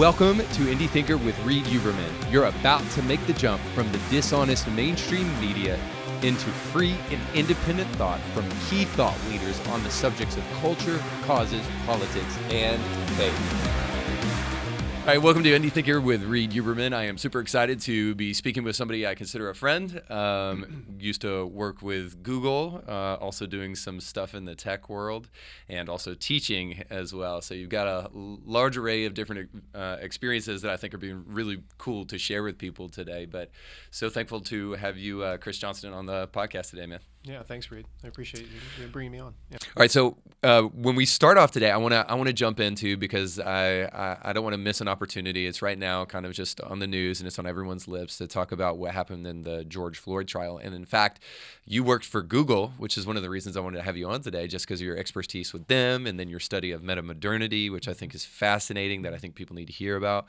Welcome to Indie Thinker with Reed Huberman. You're about to make the jump from the dishonest mainstream media into free and independent thought from key thought leaders on the subjects of culture, causes, politics, and faith. All right, welcome to Indie Thinker with Reed Huberman. I am super excited to be speaking with somebody I consider a friend. Used to work with Google, also doing some stuff in the tech world, and also teaching as well. So you've got a large array of different experiences that I think are being really cool to share with people today. But so thankful to have you, Chris Johnston, on the podcast today, man. Yeah, thanks, Reed. I appreciate you bringing me on. Yeah. All right, so when we start off today, I want to jump into, because I don't want to miss an opportunity. It's right now kind of just on the news, and it's on everyone's lips to talk about what happened in the George Floyd trial. And in fact, you worked for Google, which is one of the reasons I wanted to have you on today, just because of your expertise with them, and then your study of metamodernity, which I think is fascinating, that I think people need to hear about.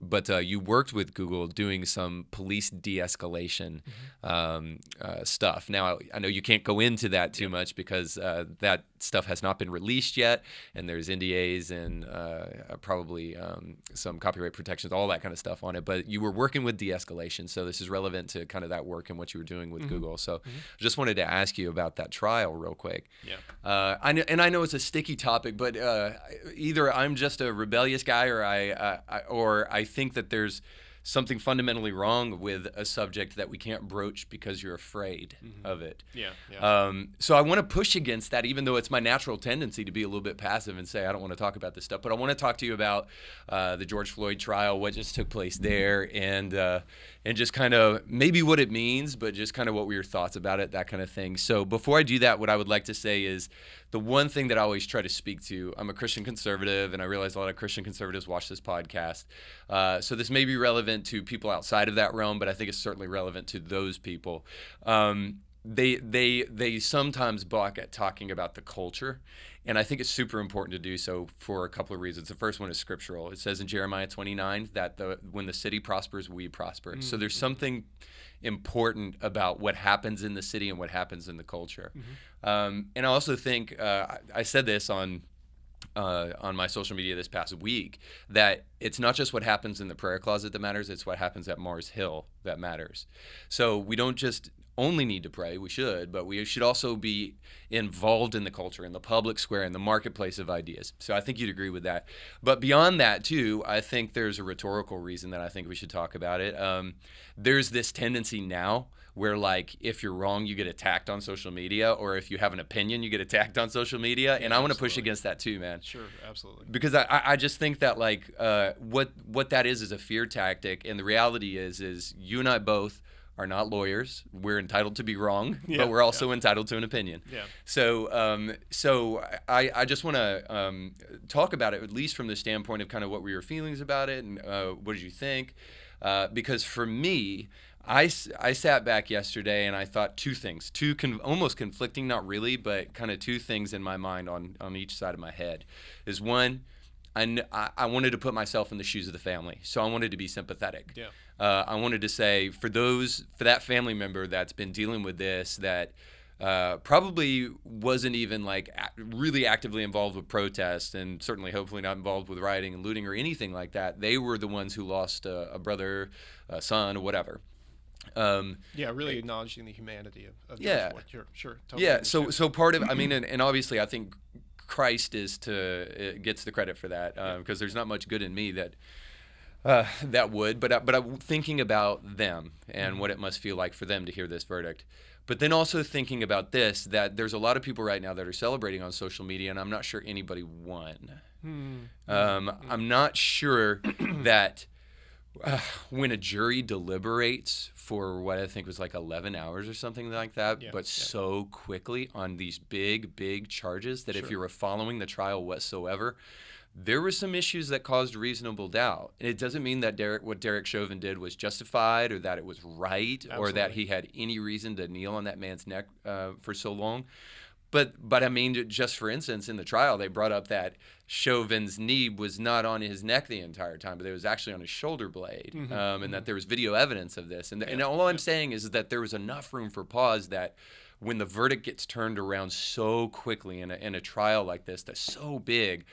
But you worked with Google doing some police de-escalation stuff. Now, I know you can't go into that too much because that stuff has not been released yet, and there's NDAs and probably some copyright protections, all that kind of stuff on it. But you were working with de-escalation, so this is relevant to kind of that work and what you were doing with Google. So I just wanted to ask you about that trial real quick. Yeah. I know it's a sticky topic, but either I'm just a rebellious guy, or I think that there's something fundamentally wrong with a subject that we can't broach because you're afraid of it. Yeah. So I want to push against that, even though it's my natural tendency to be a little bit passive and say I don't want to talk about this stuff. But I want to talk to you about the George Floyd trial, what just took place there, and just kind of maybe what it means, but just kind of what were your thoughts about it, that kind of thing. So before I do that, what I would like to say is the one thing that I always try to speak to, I'm a Christian conservative, and I realize a lot of Christian conservatives watch this podcast. So this may be relevant to people outside of that realm, but I think it's certainly relevant to those people. They sometimes balk at talking about the culture, and I think it's super important to do so for a couple of reasons. The first one is scriptural. It says in Jeremiah 29 that when the city prospers, we prosper. So there's something important about what happens in the city and what happens in the culture. And I also think, I said this on my social media this past week, that it's not just what happens in the prayer closet that matters, it's what happens at Mars Hill that matters. So we don't just only need to pray, we should, but we should also be involved in the culture, in the public square, in the marketplace of ideas. So I think you'd agree with that. But beyond that too, I think there's a rhetorical reason that I think we should talk about it. There's this tendency now where, like, if you're wrong, you get attacked on social media, or if you have an opinion, you get attacked on social media. And I want to push against that too, man. Sure, absolutely. Because I just think that, like, what that is a fear tactic. And the reality is you and I both are not lawyers. We're entitled to be wrong, but we're also entitled to an opinion. Yeah. So I just want to talk about it, at least from the standpoint of kind of what were your feelings about it, and what did you think? Because for me, I sat back yesterday and I thought two things, almost conflicting, not really, but kind of two things in my mind on each side of my head. Is one, I wanted to put myself in the shoes of the family, so I wanted to be sympathetic. Yeah. I wanted to say, for that family member that's been dealing with this, that probably wasn't even like really actively involved with protests, and certainly hopefully not involved with rioting and looting or anything like that. They were the ones who lost a brother, a son, or whatever. Really acknowledging the humanity of yeah. George Floyd. Sure. Totally Yeah. understand. So part of, I mean, and obviously I think Christ gets the credit for that, because there's not much good in me that would, but I'm thinking about them and what it must feel like for them to hear this verdict. But then also thinking about this, that there's a lot of people right now that are celebrating on social media, and I'm not sure anybody won. I'm not sure that when a jury deliberates for what I think was like 11 hours or something like that, so quickly on these big charges that if you were following the trial whatsoever, there were some issues that caused reasonable doubt. And it doesn't mean that what Derek Chauvin did was justified, or that it was right, or that he had any reason to kneel on that man's neck for so long. But I mean, just for instance, in the trial, they brought up that Chauvin's knee was not on his neck the entire time, but it was actually on his shoulder blade, and that there was video evidence of this. And all I'm saying is that there was enough room for pause that when the verdict gets turned around so quickly in a trial like this that's so big,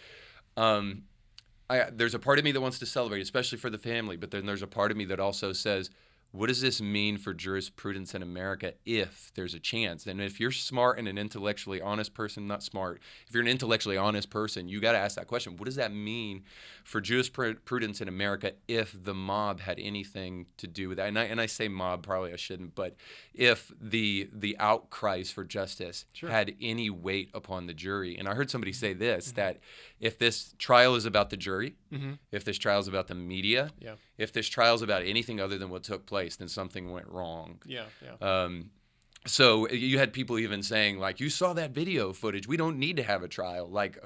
there's a part of me that wants to celebrate, especially for the family, but then there's a part of me that also says, what does this mean for jurisprudence in America if there's a chance? And if you're smart and an intellectually honest person, not smart, if you're an intellectually honest person, you got to ask that question. What does that mean for jurisprudence in America if the mob had anything to do with that? And I say mob, probably I shouldn't, but if the outcries for justice had any weight upon the jury. And I heard somebody say this, that if this trial is about the jury, if this trial is about the media, if this trial is about anything other than what took place, then something went wrong. So you had people even saying, like, you saw that video footage. We don't need to have a trial. Like,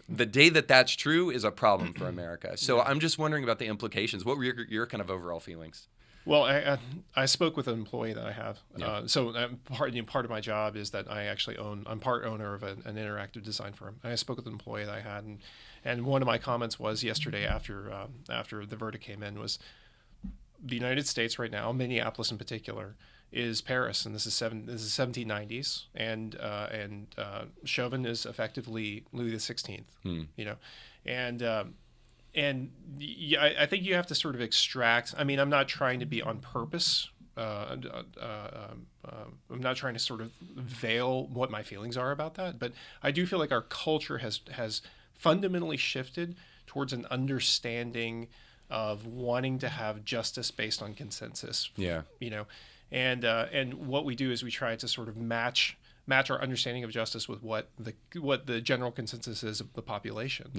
the day that that's true is a problem for America. So I'm just wondering about the implications. What were your kind of overall feelings? Well, I spoke with an employee that I have. Part of my job is that I'm part owner of an interactive design firm. And I spoke with an employee that I had, and one of my comments was yesterday after the verdict came in was, the United States right now, Minneapolis in particular, is Paris, and this is 1790s, and Chauvin is effectively Louis XVI. I think you have to sort of extract. I mean, I'm not trying to be on purpose. I'm not trying to sort of veil what my feelings are about that, but I do feel like our culture has fundamentally shifted towards an understanding of wanting to have justice based on consensus. And what we do is we try to sort of match our understanding of justice with what the general consensus is of the population.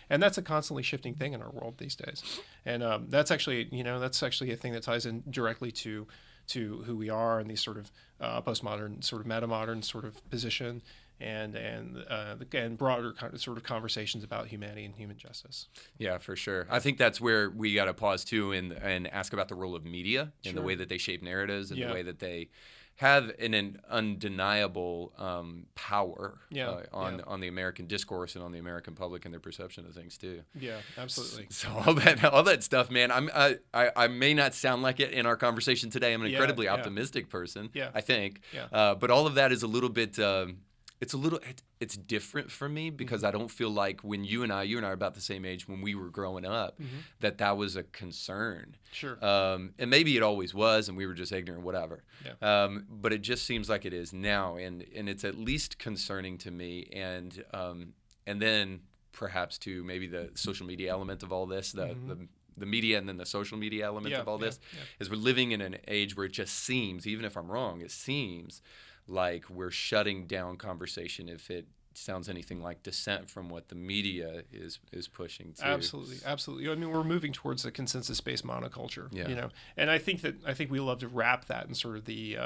And that's a constantly shifting thing in our world these days. And that's actually a thing that ties in directly to who we are in these sort of postmodern, sort of metamodern sort of position, and broader kind of sort of conversations about humanity and human justice. Yeah, for sure. I think that's where we got to pause too and ask about the role of media and the way that they shape narratives and the way that they have an undeniable power on the American discourse and on the American public and their perception of things too. Yeah, absolutely. So all that stuff, man. I may not sound like it in our conversation today. I'm an incredibly optimistic person. I think. But all of that is a little bit. It's different for me because I don't feel like when you and I are about the same age when we were growing up, that was a concern. And maybe it always was, and we were just ignorant, whatever. But it just seems like it is now, and it's at least concerning to me. And then perhaps to maybe the social media element of all this, the media and then the social media element of all this, is we're living in an age where it just seems, even if I'm wrong, it seems like we're shutting down conversation if it sounds anything like dissent from what the media is pushing to. Absolutely. I mean, we're moving towards a consensus-based monoculture, and I think we love to wrap that in sort of the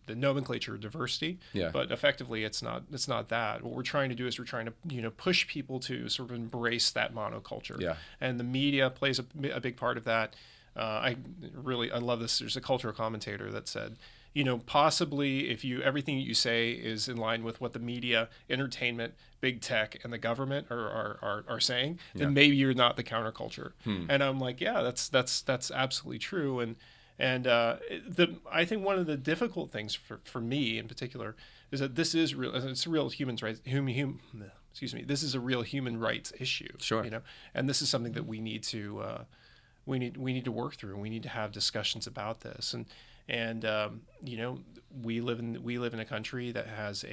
nomenclature of diversity. But effectively, it's not that. What we're trying to do is we're trying to push people to sort of embrace that monoculture. And the media plays a big part of that. I love this. There's a cultural commentator that said, possibly if everything you say is in line with what the media, entertainment, big tech, and the government are saying, then maybe you're not the counterculture. And I'm like, that's absolutely true. And I think one of the difficult things for me in particular is that this is real. It's a real human rights. This is a real human rights issue. And this is something that we need to we need to work through. And we need to have discussions about this. And we live in a country that has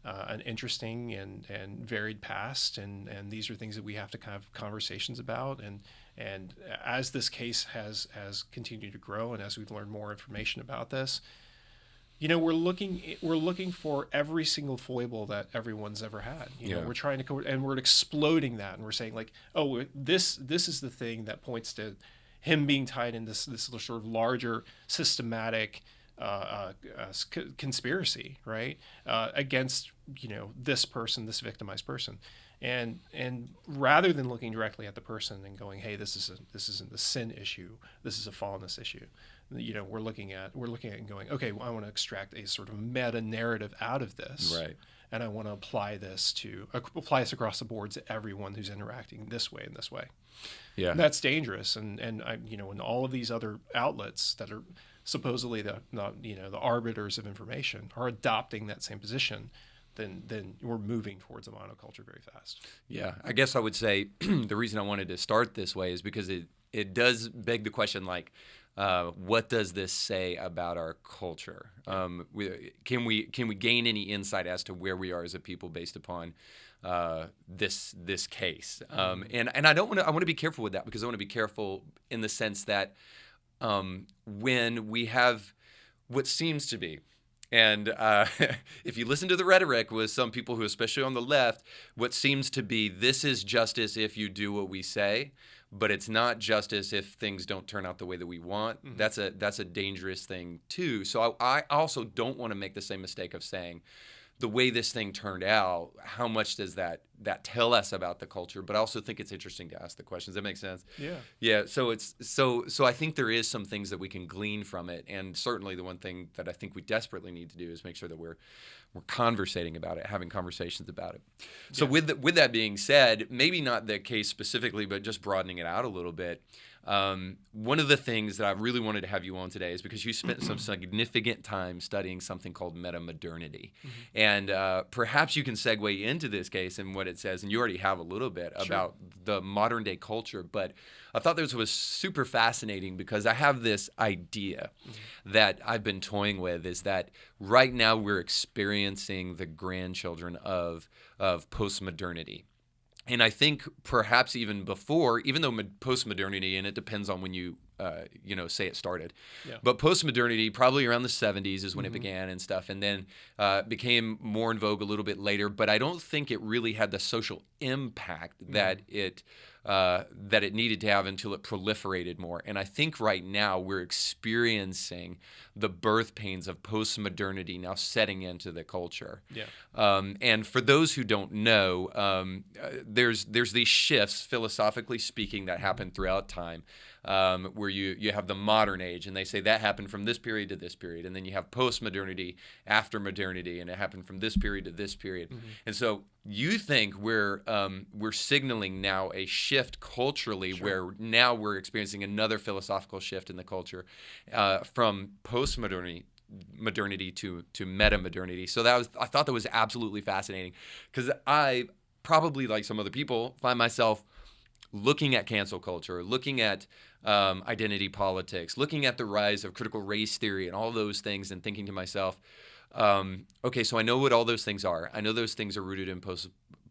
an interesting and varied past, and these are things that we have to kind of have conversations about. And as this case has continued to grow, and as we've learned more information about this, we're looking for every single foible that everyone's ever had. We're trying to and we're exploding that, and we're saying like, oh, this is the thing that points to him being tied in this sort of larger systematic conspiracy, right, against this person, this victimized person, and rather than looking directly at the person and going, hey, this isn't the sin issue, this is a fallenness issue. We're looking at it and going, okay, well, I want to extract a sort of meta narrative out of this, right? And I want to apply this across the board to everyone who's interacting this way and this way. Yeah, and that's dangerous. And and all of these other outlets that are supposedly the arbiters of information are adopting that same position. then we're moving towards a monoculture very fast. Yeah, I guess I would say the reason I wanted to start this way is because it does beg the question, like, what does this say about our culture? Can we gain any insight as to where we are as a people based upon this case? And I want to be careful with that, because I want to be careful in the sense that when we have what seems to be, and if you listen to the rhetoric with some people who, especially on the left, what seems to be, this is justice if you do what we say, but it's not justice if things don't turn out the way that we want. Mm-hmm. That's a dangerous thing too. So I also don't want to make the same mistake of saying, the way this thing turned out, how much does that tell us about the culture? But I also think it's interesting to ask the questions. That makes sense? Yeah. Yeah. So so I think there is some things that we can glean from it, and certainly the one thing that I think we desperately need to do is make sure that we're conversating about it, having conversations about it. So with that being said, maybe not the case specifically, but just broadening it out a little bit. One of the things that I really wanted to have you on today is because you spent some significant time studying something called metamodernity. And perhaps you can segue into this case and what it says, and you already have a little bit about the modern day culture, but I thought this was super fascinating because I have this idea that I've been toying with, is that right now we're experiencing the grandchildren of postmodernity. And I think perhaps even before, even though postmodernity, and it depends on when you say it started, but postmodernity probably around the 70s is when it began and stuff, and then became more in vogue a little bit later. But I don't think it really had the social impact that it needed to have until it proliferated more. And I think right now we're experiencing the birth pains of postmodernity now setting into the culture. And for those who don't know, there's these shifts, philosophically speaking, that happen throughout time, where you have the modern age, and they say that happened from this period to this period, and then you have postmodernity after modernity, and it happened from this period to this period. And so you think we're signaling now a shift culturally, where now we're experiencing another philosophical shift in the culture, from postmodernity to metamodernity. So I thought that was absolutely fascinating, because I probably, like some other people, find myself looking at cancel culture, looking at identity politics, looking at the rise of critical race theory and all those things, and thinking to myself, okay, so I know what all those things are. I know those things are rooted in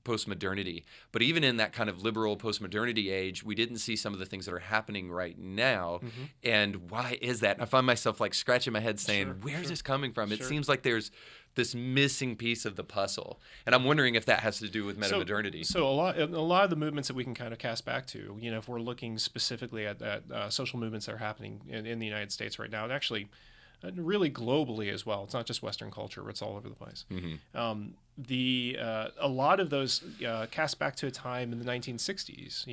postmodernity. But even in that kind of liberal postmodernity age, we didn't see some of the things that are happening right now. And why is that? And I find myself like scratching my head saying, where's this coming from? It seems like there's this missing piece of the puzzle. And I'm wondering if that has to do with metamodernity. So a lot of the movements that we can kind of cast back to, if we're looking specifically at social movements that are happening in the United States right now, and actually really globally as well. It's not just Western culture; it's all over the place. A lot of those cast back to a time in the 1960s.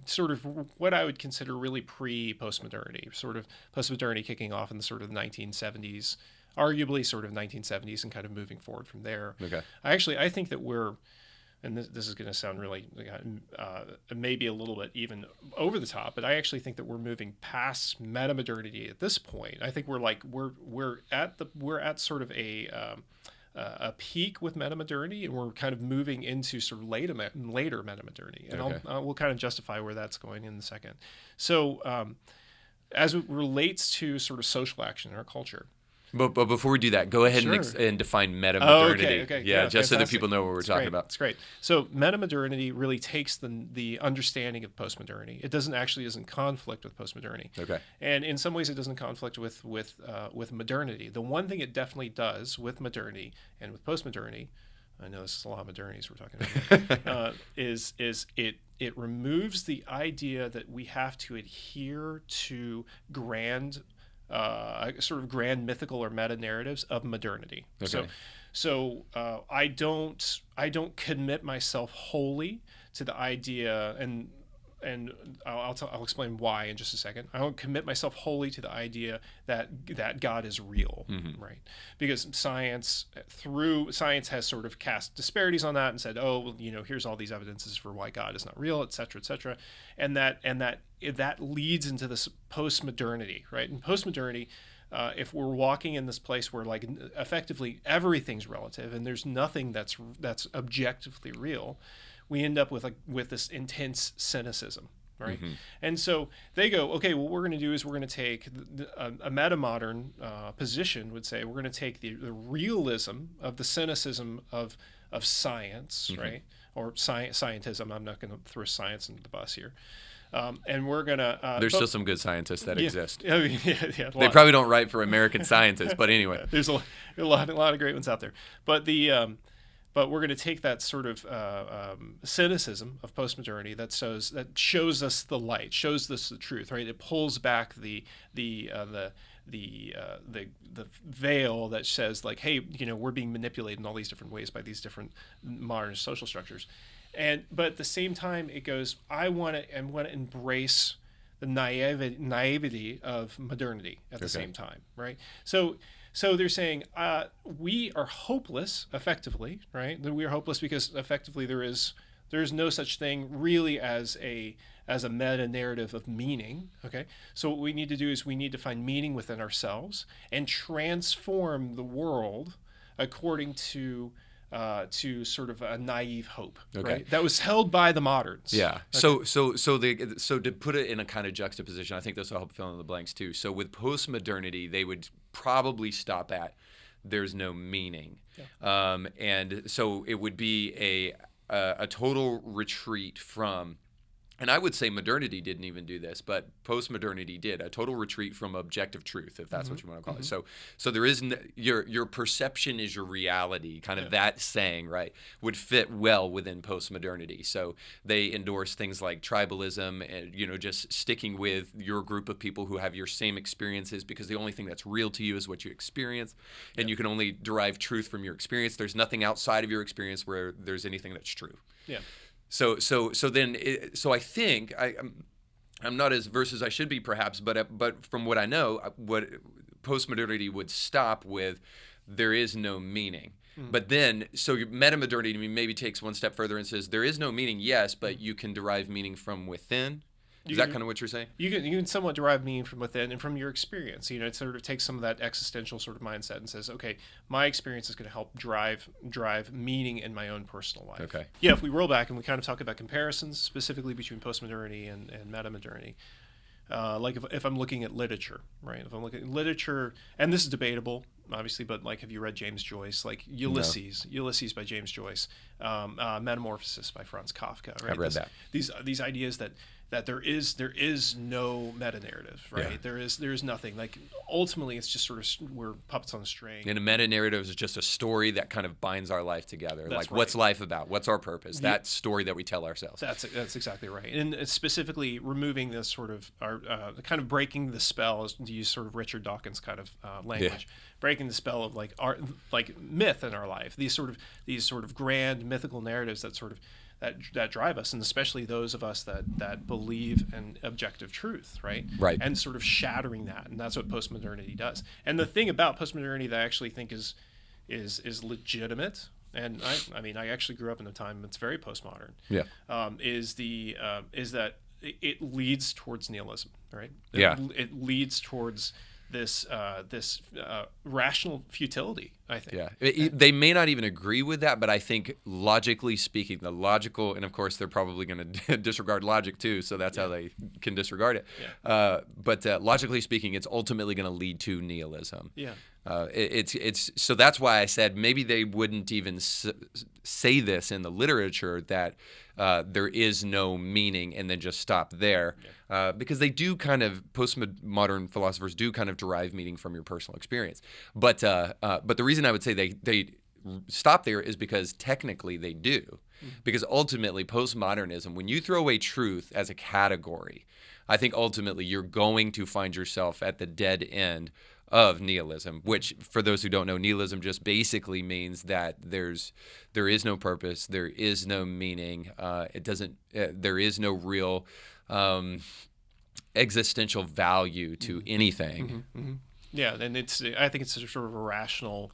Sort of what I would consider really pre-postmodernity, sort of postmodernity kicking off in the sort of 1970s, arguably sort of 1970s, and kind of moving forward from there. Okay. I think that we're, and this is going to sound really maybe a little bit even over the top, but I actually think that we're moving past metamodernity at this point. I think we're at sort of a peak with metamodernity, and we're kind of moving into sort of later metamodernity, and we'll kind of justify where that's going in a second. So as it relates to sort of social action in our culture. But before we do that, go ahead and define metamodernity. Okay. Yeah, just so that people know what we're talking about. That's great. So metamodernity really takes the understanding of postmodernity. It doesn't conflict with postmodernity. Okay. And in some ways, it doesn't conflict with modernity. The one thing it definitely does with modernity and with postmodernity, I know this is a lot of modernities we're talking about, is it removes the idea that we have to adhere to sort of grand mythical or meta narratives of modernity. Okay. So I don't commit myself wholly to the idea, and I'll explain why in just a second. I don't commit myself wholly to the idea that God is real, right? Because science has sort of cast disparities on that and said, here's all these evidences for why God is not real, et cetera, and that leads into this postmodernity, right? And postmodernity if we're walking in this place where like effectively everything's relative and there's nothing that's objectively real, we end up with this intense cynicism. Right. Mm-hmm. And so they go, okay, what we're going to do is we're going to take a metamodern position would say we're going to take the realism of the cynicism of science, mm-hmm. right? Or scientism. I'm not going to throw science into the bus here. And we're going to... There's still some good scientists that exist. Yeah, they probably don't write for American scientists, but anyway. There's a lot of great ones out there. But But we're going to take that sort of cynicism of postmodernity that shows us the light, shows us the truth, right? It pulls back the veil that says like, hey, we're being manipulated in all these different ways by these different modern social structures, but at the same time, it goes, I want to embrace the naivety of modernity at the same time, right? So they're saying we are hopeless, effectively, right? We are hopeless because effectively there is no such thing really as a meta narrative of meaning. Okay, so what we need to do is we need to find meaning within ourselves and transform the world according to sort of a naive hope, right? That was held by the moderns. Yeah. Okay. So to put it in a kind of juxtaposition, I think this will help fill in the blanks too. So with postmodernity, they would probably stop at there's no meaning, and so it would be a total retreat from. And I would say modernity didn't even do this, but postmodernity did, a total retreat from objective truth, if that's mm-hmm. what you want to call mm-hmm. it. So there is your perception is your reality, kind of that saying, right, would fit well within postmodernity. So they endorse things like tribalism and, just sticking with your group of people who have your same experiences because the only thing that's real to you is what you experience. And you can only derive truth from your experience. There's nothing outside of your experience where there's anything that's true. Yeah. So I think I'm not as versed as I should be perhaps, but from what I know, what postmodernity would stop with, there is no meaning. Mm-hmm. But then, so metamodernity maybe takes one step further and says there is no meaning, yes, but you can derive meaning from within. Is that kind of what you're saying? You can somewhat derive meaning from within and from your experience. It sort of takes some of that existential sort of mindset and says, okay, my experience is going to help drive meaning in my own personal life. Okay. Yeah, if we roll back and we kind of talk about comparisons specifically between postmodernity and metamodernity, like if I'm looking at literature, right? If I'm looking at literature, and this is debatable, obviously, but like, have you read James Joyce? Like Ulysses by James Joyce, Metamorphosis by Franz Kafka, right? I've read that. These ideas that there is no meta narrative, right? Yeah. There is nothing. Like ultimately, it's just sort of we're puppets on a string. And a meta narrative is just a story that kind of binds our life together. That's like, right. What's life about? What's our purpose? That story that we tell ourselves. That's exactly right. And it's specifically removing this sort of kind of breaking the spell, to use sort of Richard Dawkins kind of language, breaking the spell of like art, like myth in our life. These sort of grand mythical narratives that sort of that drive us, and especially those of us that believe in objective truth, right? Right. And sort of shattering that, and that's what postmodernity does. And the thing about postmodernity that I actually think is legitimate, and I actually grew up in a time that's very postmodern. Yeah. Is that it leads towards nihilism, right? It leads towards this rational futility, I think. Yeah, they may not even agree with that, but I think logically speaking, the logical, and of course they're probably going to disregard logic too, so that's how they can disregard it. Yeah. But logically speaking, it's ultimately going to lead to nihilism. Yeah. It's so that's why I said maybe they wouldn't even say this in the literature that there is no meaning and then just stop there, because they do kind of, postmodern philosophers do kind of derive meaning from your personal experience. But the reason I would say they stop there is because technically they do, because ultimately postmodernism, when you throw away truth as a category, I think ultimately you're going to find yourself at the dead end of nihilism, which for those who don't know, nihilism just basically means that there is no purpose, there is no meaning, there is no real existential value to anything. Mm-hmm, mm-hmm. Yeah, and I think it's a sort of a rational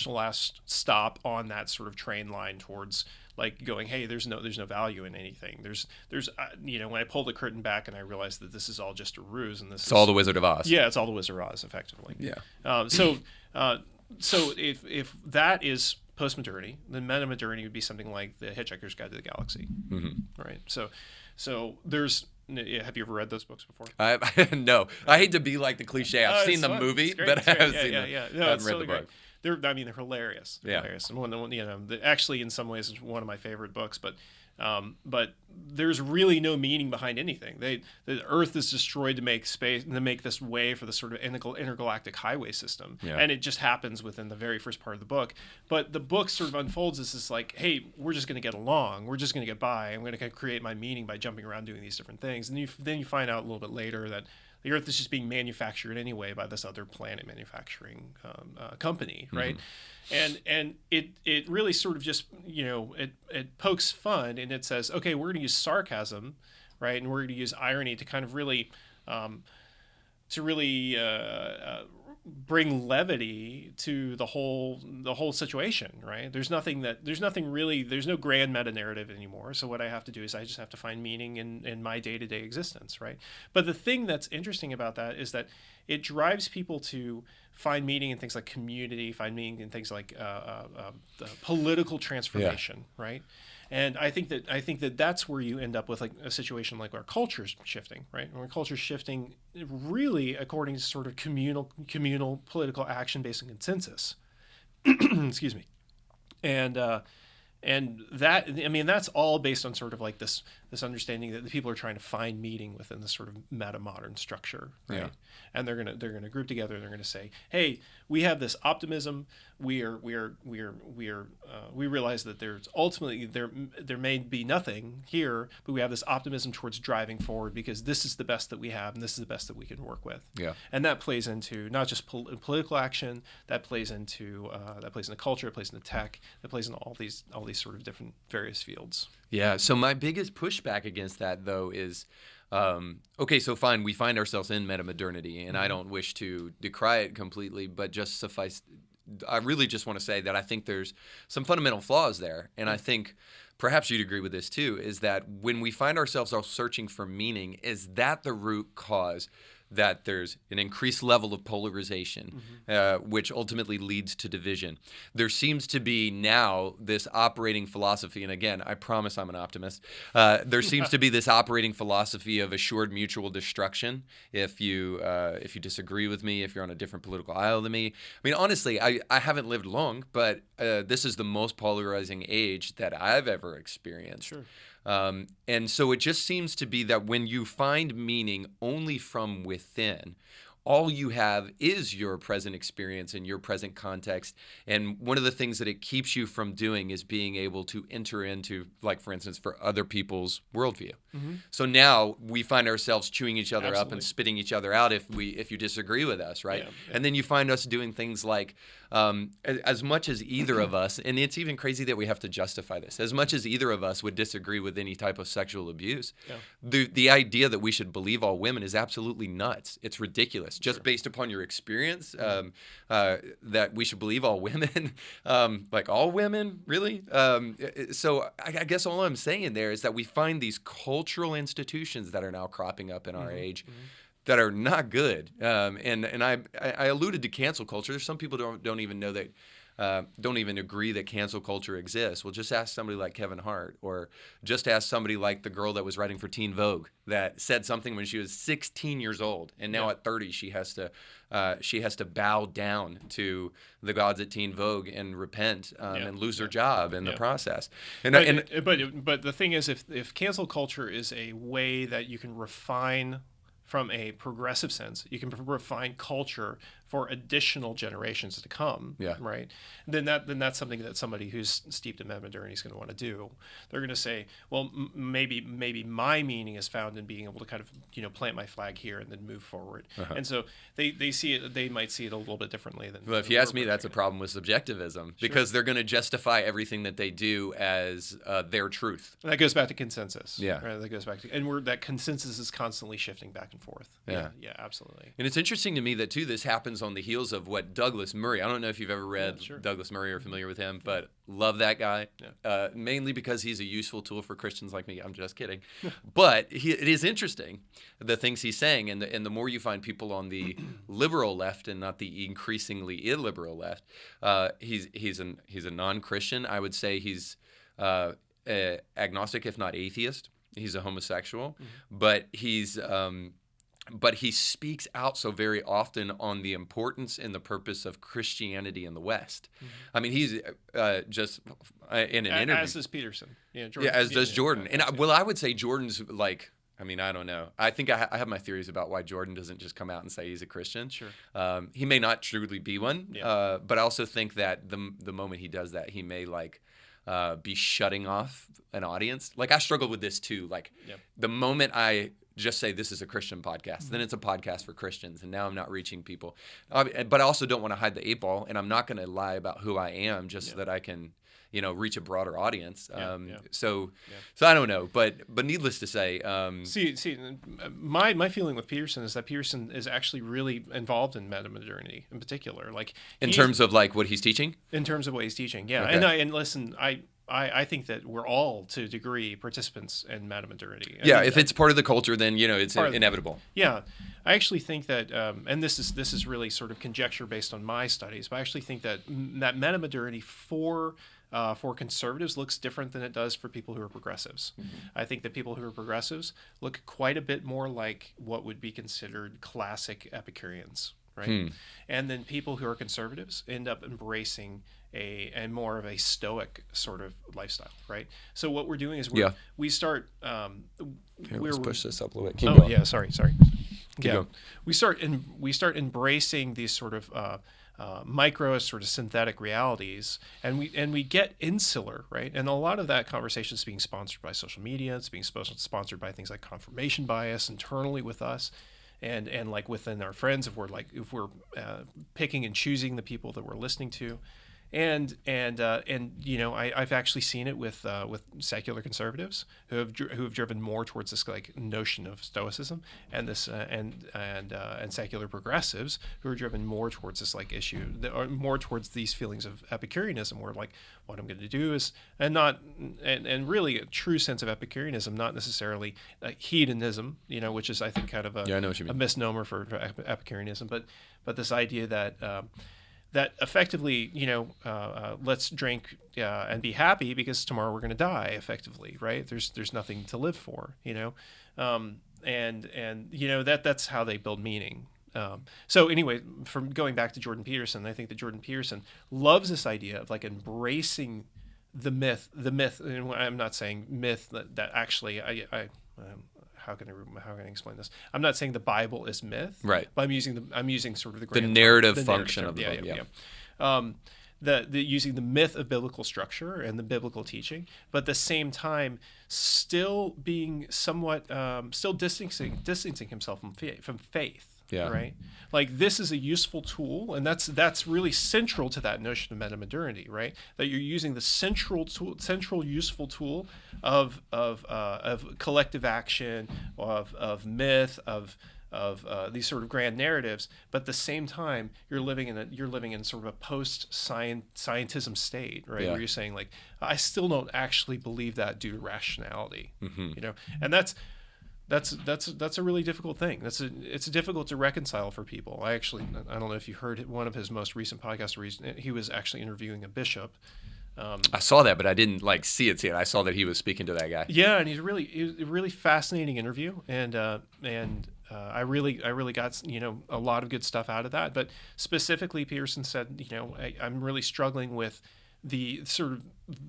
last stop on that sort of train line towards like going, hey, there's no value in anything. There's when I pull the curtain back and I realize that this is all just a ruse, and it's all the Wizard of Oz. Yeah, it's all the Wizard of Oz, effectively. Yeah. So if that is postmodernity, then metamodernity would be something like the Hitchhiker's Guide to the Galaxy, right? So there's. Have you ever read those books before? No. I hate to be like the cliche. I've seen the movie, but I haven't seen No, I haven't read the book. They're hilarious. Yeah. Hilarious. And actually, in some ways, it's one of my favorite books. But there's really no meaning behind anything. The Earth is destroyed to make space, to make this way for the sort of intergalactic highway system, and it just happens within the very first part of the book. But the book sort of unfolds as this like, hey, we're just going to get along, we're just going to get by. I'm going to create my meaning by jumping around doing these different things, and then you find out a little bit later that the Earth is just being manufactured anyway by this other planet manufacturing company, right? And it really sort of just, it pokes fun, and it says, okay, we're going to use sarcasm, right? And we're going to use irony to kind of really bring levity to the whole situation, right? There's no grand meta narrative anymore. So what I have to do is I just have to find meaning in my day-to-day existence, right? But the thing that's interesting about that is that it drives people to find meaning in things like community, find meaning in things like political transformation, right? And I think that that's where you end up with like a situation like our culture's shifting, right? When our culture's shifting really according to sort of communal political action based on consensus. Excuse me. And that, I mean, that's all based on sort of like this understanding that the people are trying to find meaning within this sort of meta-modern structure, right? Yeah. And they're gonna group together. And they're gonna say, hey, we have this optimism. We realize that there's ultimately there may be nothing here, but we have this optimism towards driving forward because this is the best that we have, and this is the best that we can work with. Yeah. And that plays into not just political action. That plays into culture. It plays into tech. That plays into all these sort of different various fields. Yeah. So my biggest pushback against that, though, is okay. So fine, we find ourselves in metamodernity, and I don't wish to decry it completely, but just suffice. I really just want to say that I think there's some fundamental flaws there, and I think perhaps you'd agree with this too. Is that when we find ourselves all searching for meaning, is that the root cause? That there's an increased level of polarization, which ultimately leads to division. There seems to be now this operating philosophy, and again, I promise I'm an optimist. There seems to be this operating philosophy of assured mutual destruction. If you disagree with me, if you're on a different political aisle than me. I mean, honestly, I haven't lived long, but this is the most polarizing age that I've ever experienced. Sure. And so it just seems to be that when you find meaning only from within, all you have is your present experience and your present context. And one of the things that it keeps you from doing is being able to enter into, like, for instance, for other people's worldview. So now we find ourselves chewing each other up and spitting each other out if you disagree with us, right? Yeah. And then you find us doing things like, as much as either of us, and it's even crazy that we have to justify this, as much as either of us would disagree with any type of sexual abuse, the idea that we should believe all women is absolutely nuts. It's ridiculous. Just based upon your experience, that we should believe all women, like all women, really? So I guess all I'm saying there is that we find these cultural institutions that are now cropping up in our age that are not good. And I alluded to cancel culture. There's some people don't even know that. Don't even agree that cancel culture exists. Well, just ask somebody like Kevin Hart, or just ask somebody like the girl that was writing for Teen Vogue that said something when she was 16 years old, and now at 30 she has to bow down to the gods at Teen Vogue and repent and lose her job in the process. But the thing is, if cancel culture is a way that you can refine from a progressive sense, you can refine culture for additional generations to come, right? Then that's something that somebody who's steeped in metamodernity is going to want to do. They're going to say, well, maybe my meaning is found in being able to kind of plant my flag here and then move forward. And so they see it. They might see it a little bit differently than. Well, if you ask me, that's a problem with subjectivism, because they're going to justify everything that they do as their truth. And that goes back to consensus. Yeah, right? That goes back to, and that consensus is constantly shifting back and forth. Yeah, absolutely. And it's interesting to me that too, this happens comes on the heels of what Douglas Murray. I don't know if you've ever read Douglas Murray or familiar with him, but love that guy. Yeah. Mainly because he's a useful tool for Christians like me. I'm just kidding. But it is interesting, the things he's saying, and the more you find people on the liberal left and not the increasingly illiberal left, he's a non-Christian. I would say he's agnostic, if not atheist. He's a homosexual, but he speaks out so very often on the importance and the purpose of Christianity in the West. I mean, he's just in an interview. As does Peterson. Yeah, Jordan, as does Jordan. And I would say Jordan's like, I mean, I don't know. I think I have my theories about why Jordan doesn't just come out and say he's a Christian. Sure. He may not truly be one, but I also think that the moment he does that, he may be shutting off an audience. Like, I struggle with this too. Like, the moment I just say this is a Christian podcast, then it's a podcast for Christians, and now I'm not reaching people. But I also don't want to hide the 8 ball, and I'm not going to lie about who I am just so that I can, reach a broader audience. So I don't know, but needless to say, my feeling with Peterson is that Peterson is actually really involved in metamodernity in particular, like in terms of like what he's teaching. In terms of what he's teaching, yeah. Okay. And listen, I think that we're all, to a degree, participants in metamodernity. If it's part of the culture, then it's inevitable. Yeah, I actually think that, and this is really sort of conjecture based on my studies, but I actually think that metamodernity for conservatives looks different than it does for people who are progressives. I think that people who are progressives look quite a bit more like what would be considered classic Epicureans, right? And then people who are conservatives end up embracing a more of a stoic sort of lifestyle, right? So what we're doing is we start. Let's push this up a little bit. Keep going. Yeah, sorry. Keep going. We start embracing these sort of micro sort of synthetic realities, and we get insular, right? And a lot of that conversation is being sponsored by social media. It's being sponsored by things like confirmation bias internally with us. And like within our friends, if we're picking and choosing the people that we're listening to, and I've actually seen it with secular conservatives who have driven more towards this like notion of stoicism, and this and secular progressives who are driven more towards this like issue, or more towards these feelings of Epicureanism, where like what I'm going to do is and really a true sense of Epicureanism, not necessarily hedonism, which is I think kind of a misnomer for Epicureanism, but this idea that effectively, let's drink and be happy because tomorrow we're going to die. Effectively, right? There's nothing to live for, and that's how they build meaning. So anyway, from going back to Jordan Peterson, I think that Jordan Peterson loves this idea of like embracing the myth. And I'm not saying myth that actually how can I explain this? I'm not saying the Bible is myth, right? But I'm using sort of the narrative function of the Bible. Using the myth of biblical structure and the biblical teaching, but at the same time still being somewhat still distancing himself from faith. Yeah. Right. Like this is a useful tool, and that's really central to that notion of metamodernity, right? That you're using the central useful tool of collective action, of myth, of these sort of grand narratives, but at the same time you're living in sort of a post-scientism state, right? Yeah. Where you're saying like, I still don't actually believe that due to rationality, and that's a really difficult thing. It's difficult to reconcile for people. I don't know if you heard one of his most recent podcasts where he was actually interviewing a bishop. I saw that, but I didn't see it. I saw that he was speaking to that guy. Yeah, and it was a really fascinating interview, and I really got a lot of good stuff out of that. But specifically, Peterson said, I'm really struggling with the sort of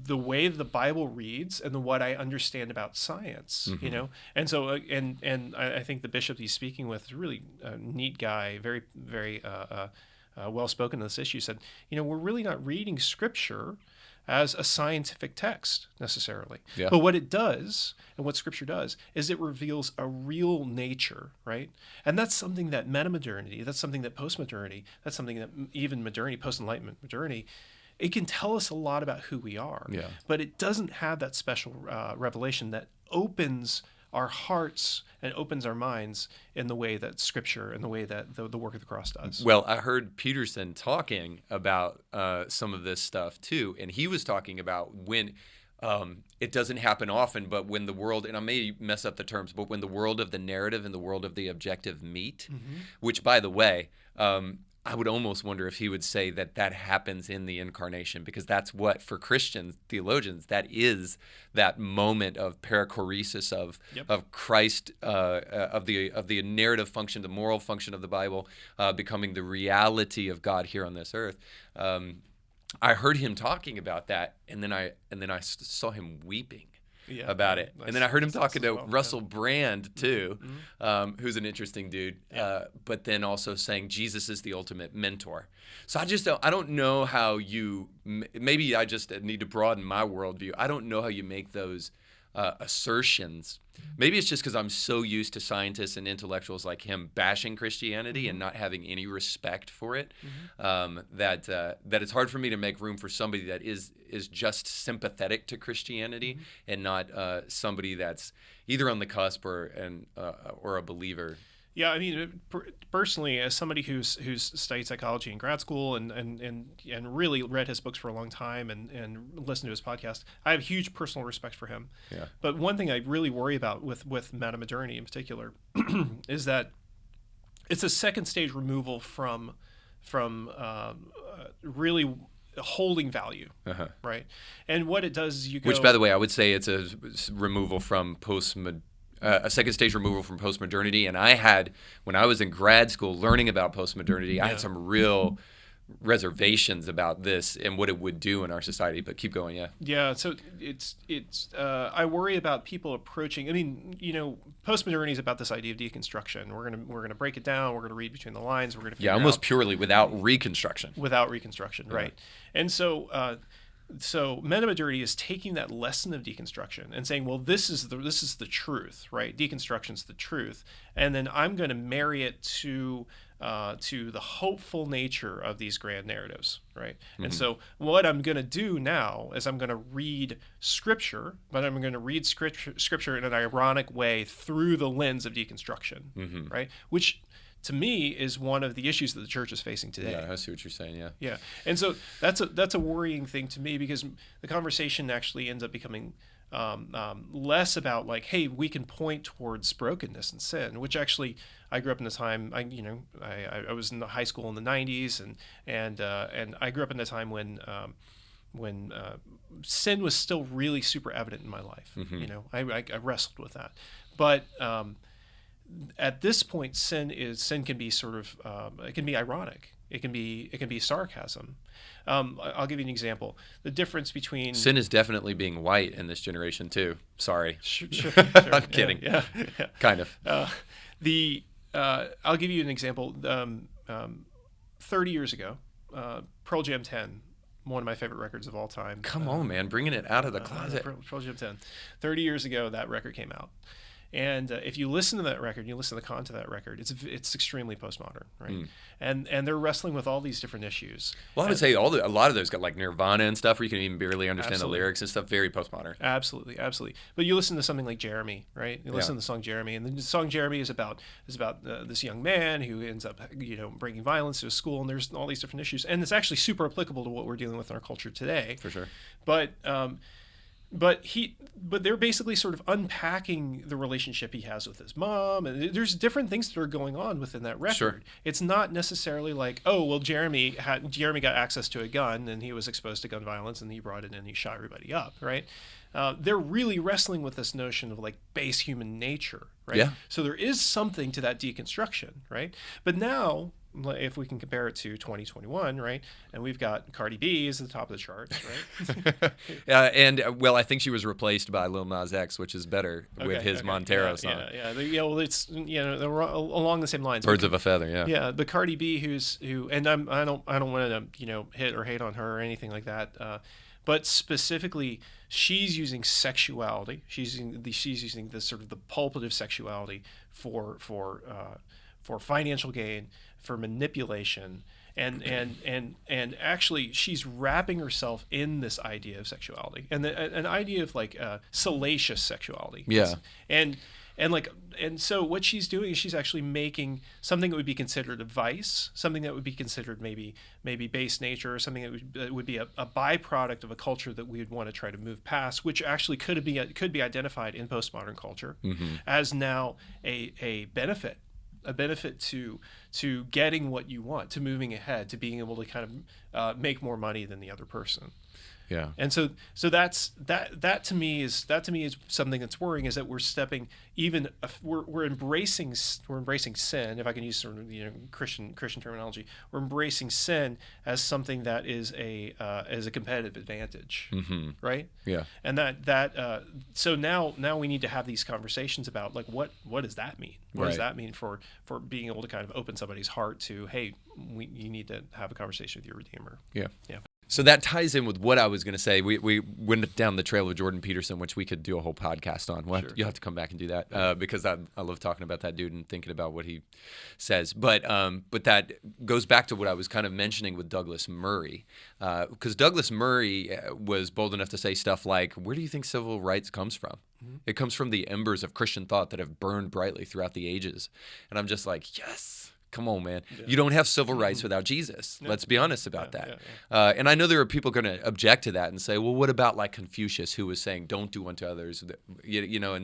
the way the Bible reads and what I understand about science, and so and I think the bishop he's speaking with is really a neat guy, very very well spoken on this issue. Said, we're really not reading Scripture as a scientific text necessarily, but what it does and what Scripture does is it reveals a real nature, right? And that's something that metamodernity, that's something that postmodernity, that's something that even modernity, post-enlightenment modernity. It can tell us a lot about who we are, but it doesn't have that special revelation that opens our hearts and opens our minds in the way that Scripture and the way that the work of the cross does. Well, I heard Peterson talking about some of this stuff too, and he was talking about when it doesn't happen often, but when the world, and I may mess up the terms, but when the world of the narrative and the world of the objective meet, which, by the way, I would almost wonder if he would say that that happens in the incarnation, because that's what, for Christian theologians, that is that moment of perichoresis of Christ, of the narrative function, the moral function of the Bible, becoming the reality of God here on this earth. I heard him talking about that, and then I saw him weeping about it. And then I heard him talking to Russell Brand too, who's an interesting dude, but then also saying Jesus is the ultimate mentor. So I don't know how you, maybe I just need to broaden my worldview. I don't know how you make those assertions. Maybe it's just because I'm so used to scientists and intellectuals like him bashing Christianity and not having any respect for it, that it's hard for me to make room for somebody that is just sympathetic to Christianity and not somebody that's either on the cusp or a believer. Yeah, I mean, personally, as somebody who's studied psychology in grad school and really read his books for a long time and listened to his podcast, I have huge personal respect for him. Yeah. But one thing I really worry about with metamodernity in particular is that it's a second stage removal from really holding value, right? And what it does is you go... Which, by the way, I would say it's a removal from a second stage removal from postmodernity. And I had, when I was in grad school learning about postmodernity, I had some real reservations about this and what it would do in our society. But keep going, Yeah, so it's I worry about people approaching, I mean, postmodernity is about this idea of deconstruction. We're gonna break it down, we're gonna read between the lines, we're gonna figure almost out, purely without reconstruction. Right. And so metamodernity is taking that lesson of deconstruction and saying, well, this is the truth, right? Deconstruction's the truth, and then I'm going to marry it to the hopeful nature of these grand narratives, right? And so what I'm going to do now is I'm going to read Scripture, but I'm going to read Scripture in an ironic way through the lens of deconstruction, right? Which, to me, is one of the issues that the church is facing today. Yeah, I see what you're saying. Yeah. And so that's a worrying thing to me, because the conversation actually ends up becoming less about like, hey, we can point towards brokenness and sin, which actually I grew up in a time. I was in high school in the '90s, and I grew up in a time when sin was still really super evident in my life. I wrestled with that, but at this point, sin can be sort of it can be ironic. It can be sarcasm. I'll give you an example. The difference between sin is definitely being white in this generation too. Sorry, sure. I'm kidding. Yeah. Kind of. I'll give you an example. 30 years ago, Pearl Jam 10. One of my favorite records of all time. Come on, man, bringing it out of the closet. Pearl Jam 10. 30 years ago, that record came out. And if you listen to that record, you listen to the content of that record, it's extremely postmodern, right? And they're wrestling with all these different issues. Well, I would say a lot of those got like Nirvana and stuff where you can even barely understand the lyrics and stuff. Very postmodern. Absolutely. But you listen to something like Jeremy, right? You listen to the song Jeremy, and the song Jeremy is about this young man who ends up bringing violence to his school, and there's all these different issues, and it's actually super applicable to what we're dealing with in our culture today. For sure. But they're basically sort of unpacking the relationship he has with his mom, and there's different things that are going on within that record. Sure. It's not necessarily like, oh, well, Jeremy got access to a gun and he was exposed to gun violence and he brought it in and he shot everybody up, right? They're really wrestling with this notion of like base human nature, right? Yeah. So there is something to that deconstruction, right? But now, if we can compare it to 2021, right? And we've got Cardi B is at the top of the charts, right? Well, I think she was replaced by Lil Nas X, which is better with his Montero song. Yeah. Well, it's they're along the same lines. Birds of a feather, yeah. Yeah, the Cardi B and I don't want to hit or hate on her or anything like that. But specifically, she's using sexuality. She's using the sort of the pulpit of sexuality for financial gain, for manipulation, and actually she's wrapping herself in this idea of sexuality and an idea of like salacious sexuality. Yeah. And so what she's doing is she's actually making something that would be considered a vice, something that would be considered maybe base nature, or something that would be a byproduct of a culture that we would want to try to move past, which actually could be identified in postmodern culture as now a benefit to getting what you want, to moving ahead, to being able to kind of make more money than the other person. Yeah. And so that to me is something that's worrying, is that we're stepping we're embracing sin, if I can use sort of Christian terminology. We're embracing sin as something that is a competitive advantage, right? Yeah. And so now we need to have these conversations about like what does that mean? What does that mean for being able to kind of open somebody's heart to, hey, you need to have a conversation with your Redeemer. Yeah. Yeah. So that ties in with what I was going to say. We went down the trail of Jordan Peterson, which we could do a whole podcast on. You'll have to come back and do that because I love talking about that dude and thinking about what he says. But that goes back to what I was kind of mentioning with Douglas Murray, because Douglas Murray was bold enough to say stuff like, "Where do you think civil rights comes from? It comes from the embers of Christian thought that have burned brightly throughout the ages." And I'm just like, yes. Come on, man. Yeah. You don't have civil rights without Jesus. Yeah. Let's be honest about that. Yeah. And I know there are people going to object to that and say, well, what about like Confucius, who was saying don't do unto others, and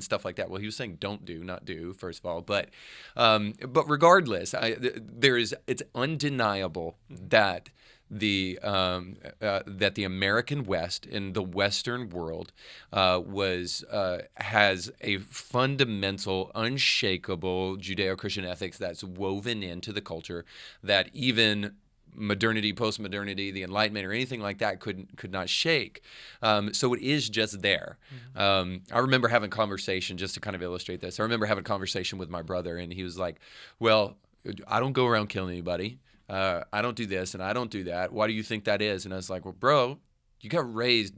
stuff like that. Well, he was saying don't do, not do, first of all. But regardless, it's undeniable that the American West in the Western world has a fundamental, unshakable Judeo-Christian ethics that's woven into the culture that even modernity, post-modernity, the Enlightenment, or anything like that could not shake. So it is just there. I remember having a conversation, just to kind of illustrate this. I remember having a conversation with my brother, and he was like, well, I don't go around killing anybody. I don't do this and I don't do that. Why do you think that is? And I was like, well, bro, you got raised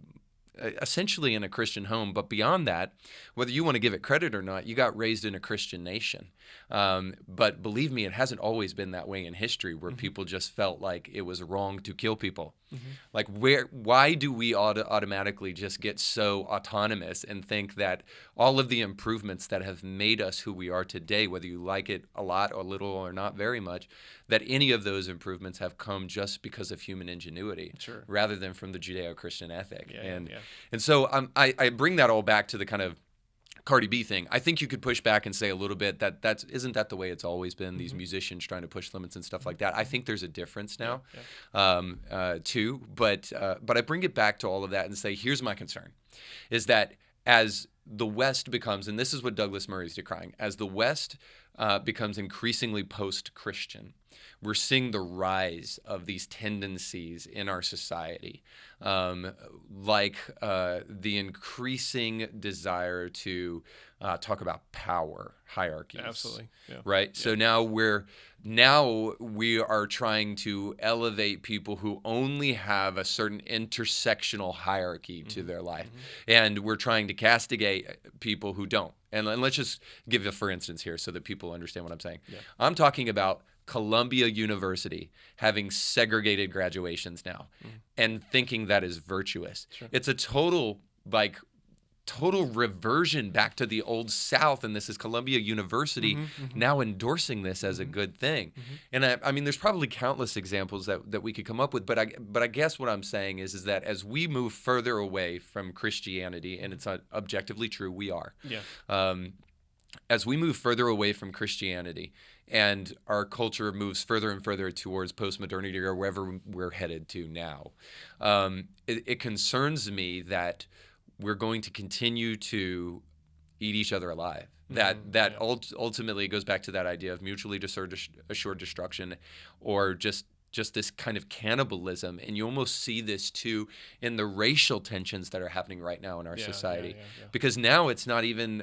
essentially in a Christian home, but beyond that, whether you want to give it credit or not, you got raised in a Christian nation. But believe me, it hasn't always been that way in history, where people just felt like it was wrong to kill people. Like, why do we automatically just get so autonomous and think that all of the improvements that have made us who we are today, whether you like it a lot or little or not very much, that any of those improvements have come just because of human ingenuity, rather than from the Judeo-Christian ethic? And so I bring that all back to the kind of Cardi B thing. I think you could push back and say a little bit that isn't that the way it's always been, these musicians trying to push limits and stuff like that. I think there's a difference now, too. But I bring it back to all of that and say, here's my concern, is that as the West becomes, and this is what Douglas Murray is decrying, as the West becomes increasingly post-Christian, we're seeing the rise of these tendencies in our society, like the increasing desire to talk about power hierarchies. Absolutely. Yeah. Right? Yeah. So now we are trying to elevate people who only have a certain intersectional hierarchy to their life. And we're trying to castigate people who don't. And let's just give a for instance here so that people understand what I'm saying. Yeah. I'm talking about Columbia University having segregated graduations now and thinking that is virtuous. Sure. It's a total reversion back to the old South, and this is Columbia University now endorsing this as a good thing. And I mean, there's probably countless examples that we could come up with, but I guess what I'm saying is that as we move further away from Christianity, and it's objectively true, we are. Yeah. As we move further away from Christianity, and our culture moves further and further towards postmodernity or wherever we're headed to now, it concerns me that we're going to continue to eat each other alive. Ultimately goes back to that idea of mutually assured destruction, or just this kind of cannibalism. And you almost see this too in the racial tensions that are happening right now in our society. Because now it's not even,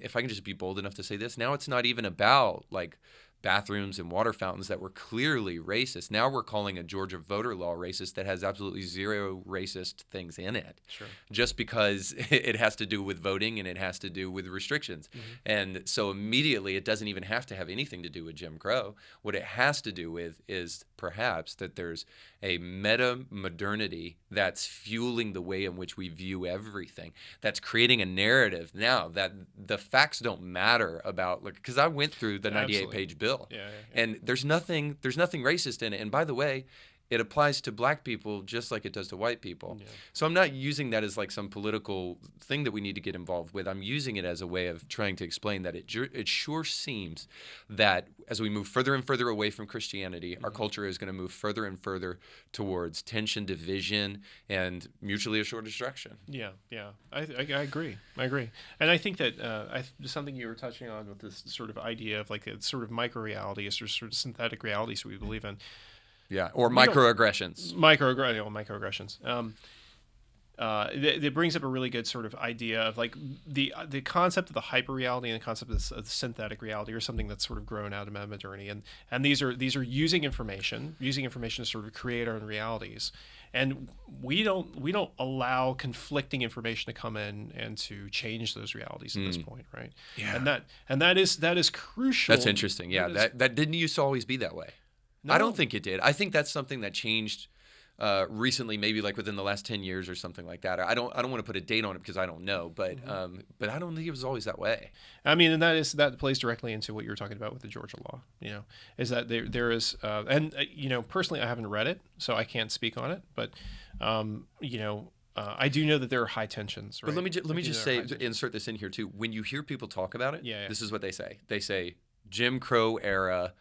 if I can just be bold enough to say this, now it's not even about like bathrooms and water fountains that were clearly racist. Now we're calling a Georgia voter law racist that has absolutely zero racist things in it. Sure. Just because it has to do with voting and it has to do with restrictions. And so immediately it doesn't even have to have anything to do with Jim Crow. What it has to do with is perhaps that there's a metamodernity that's fueling the way in which we view everything, that's creating a narrative now that the facts don't matter about, like, because I went through the 98-page bill, and there's nothing racist in it. And by the way, it applies to black people just like it does to white people. So I'm not using that as like some political thing that we need to get involved with. I'm using it as a way of trying to explain that it sure seems that as we move further and further away from Christianity, our culture is going to move further and further towards tension, division, and mutually assured destruction. Yeah. I agree. And I think that something you were touching on with this sort of idea of like a sort of micro-reality, or sort of synthetic realities we believe in. Yeah, or microaggressions. Microaggressions. It brings up a really good sort of idea of like the concept of the hyper reality and the concept of the synthetic reality, or something that's sort of grown out of metamodernity. And these are using information to sort of create our own realities. And we don't allow conflicting information to come in and to change those realities at this point, right? Yeah. And that is crucial. That's interesting. Yeah, that didn't used to always be that way. No. I don't think it did. I think that's something that changed recently, maybe like within the last 10 years or something like that. I don't want to put a date on it because I don't know, but I don't think it was always that way. I mean, and that plays directly into what you were talking about with the Georgia law. Is that there is personally I haven't read it, so I can't speak on it, but I do know that there are high tensions. Right? But let me just say, insert this in here too. When you hear people talk about it, this is what they say. They say Jim Crow era.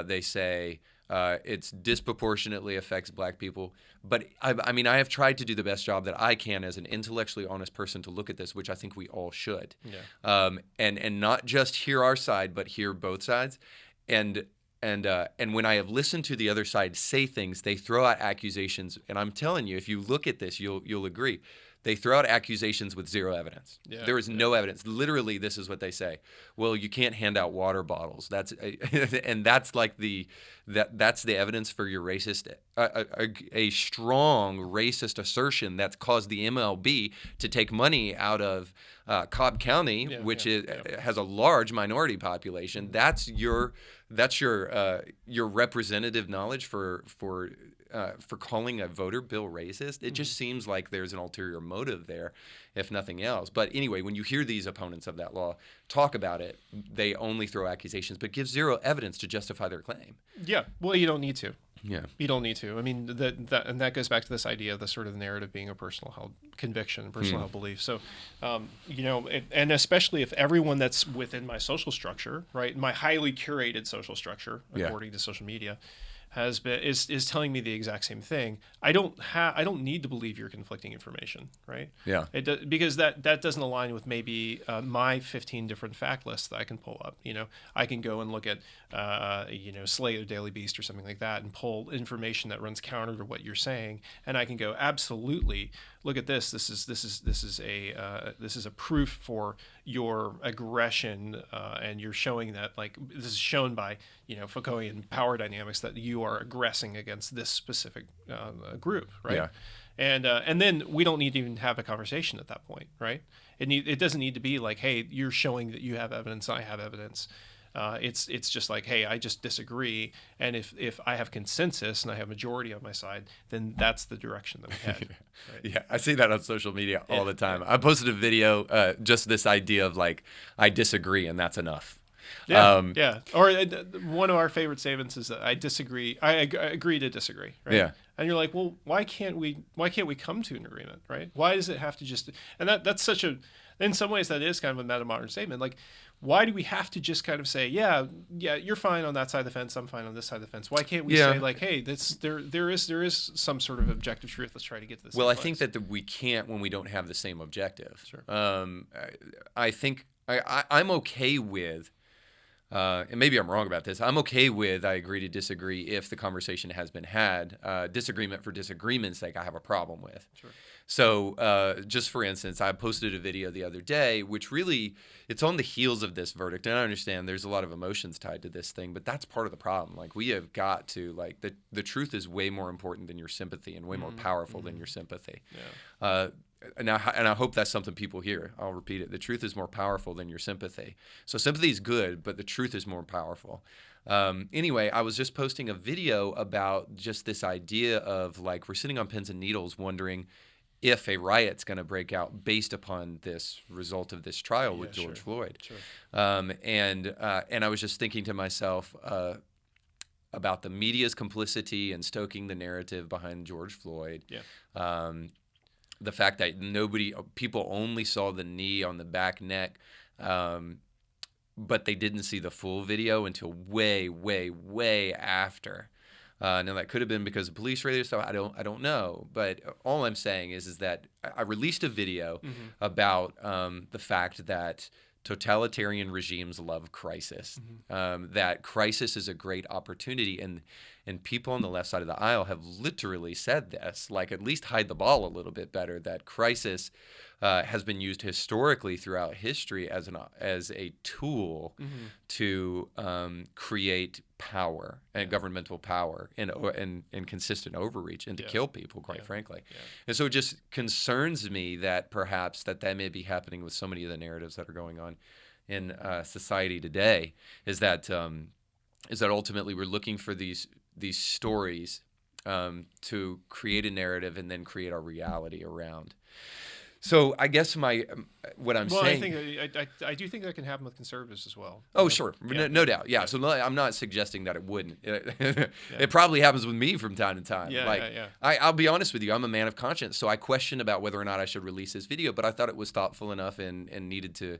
They say it disproportionately affects black people. But I mean, I have tried to do the best job that I can as an intellectually honest person to look at this, which I think we all should. And not just hear our side, but hear both sides. And when I have listened to the other side say things, they throw out accusations. And I'm telling you, if you look at this, you'll agree. They throw out accusations with zero evidence. There is no evidence. Literally, this is what they say. Well, you can't hand out water bottles. That's like that's the evidence for your racist, a strong racist assertion that's caused the MLB to take money out of Cobb County, which has a large minority population. That's your representative knowledge for calling a voter bill racist. It just seems like there's an ulterior motive there, if nothing else. But anyway, when you hear these opponents of that law talk about it, they only throw accusations, but give zero evidence to justify their claim. Yeah, well, you don't need to. Yeah, you don't need to. I mean, that goes back to this idea of the sort of narrative being a personal held conviction, personal held belief. So, and especially if everyone that's within my social structure, right, my highly curated social structure, according to social media, is telling me the exact same thing. I don't need to believe your conflicting information, right? Yeah. Because that doesn't align with maybe my 15 different fact lists that I can pull up. I can go and look at Slate or Daily Beast or something like that and pull information that runs counter to what you're saying, and I can go, absolutely, look at this. This is a proof for your aggression, and you're showing that, like, this is shown by Foucaultian power dynamics that you are aggressing against this specific group, right? Yeah. And then we don't need to even have a conversation at that point, right? It doesn't need to be like, hey, you're showing that you have evidence, I have evidence. It's just like, hey, I just disagree, and if I have consensus and I have majority on my side, then that's the direction that we head. Right? Yeah, I see that on social media all the time. I posted a video, just this idea of like, I disagree and that's enough. Yeah. Or one of our favorite statements is that I disagree. I agree to disagree. Right? Yeah. And you're like, well, why can't we come to an agreement, right? Why does it have to just? And that's such a. In some ways, that is kind of a metamodern statement. Like, why do we have to just kind of say, yeah, you're fine on that side of the fence, I'm fine on this side of the fence? Why can't we say, like, hey, there is some sort of objective truth. Let's try to get to this. Well, I think that we can't when we don't have the same objective. Sure. I think I'm okay with. And maybe I'm wrong about this. I'm okay with I agree to disagree if the conversation has been had. Disagreement for disagreement's sake, I have a problem with. Sure. So just for instance, I posted a video the other day, which really, it's on the heels of this verdict. And I understand there's a lot of emotions tied to this thing, but that's part of the problem. Like, we have got to, like, the truth is way more important than your sympathy and way more powerful than your sympathy. Yeah. And I hope that's something people hear. I'll repeat it. The truth is more powerful than your sympathy. So sympathy is good, but the truth is more powerful. Anyway, I was just posting a video about just this idea of, like, we're sitting on pins and needles wondering if a riot's going to break out based upon this result of this trial with George Floyd. Sure. And I was just thinking to myself about the media's complicity and stoking the narrative behind George Floyd. Yeah. The fact that people only saw the knee on the back neck, but they didn't see the full video until way, way, way after. Now that could have been because of police radio stuff. I don't know. But all I'm saying is that I released a video about the fact that totalitarian regimes love crisis. That crisis is a great opportunity, and people on the left side of the aisle have literally said this, like, at least hide the ball a little bit better, that crisis has been used historically throughout history as a tool to create power and governmental power and consistent overreach and to kill people, quite frankly. Yeah. And so it just concerns me that perhaps that may be happening with so many of the narratives that are going on in society today, is that ultimately we're looking for these stories to create a narrative and then create our reality around. So I guess what I'm saying. I do think that can happen with conservatives as well. Oh, sure, no doubt. Yeah. So I'm not suggesting that it wouldn't. It probably happens with me from time to time. I'll be honest with you. I'm a man of conscience, so I question about whether or not I should release this video. But I thought it was thoughtful enough and needed to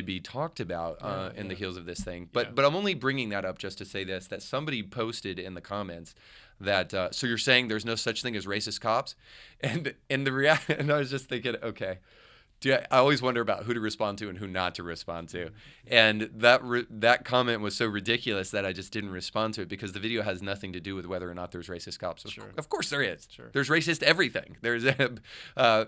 be talked about in the heels of this thing. But I'm only bringing that up just to say this: that somebody posted in the comments that so you're saying there's no such thing as racist cops, and I was just thinking, okay, I always wonder about who to respond to and who not to respond to, and that comment was so ridiculous that I just didn't respond to it, because the video has nothing to do with whether or not there's racist cops. Of course there is. Sure. There's racist everything. There's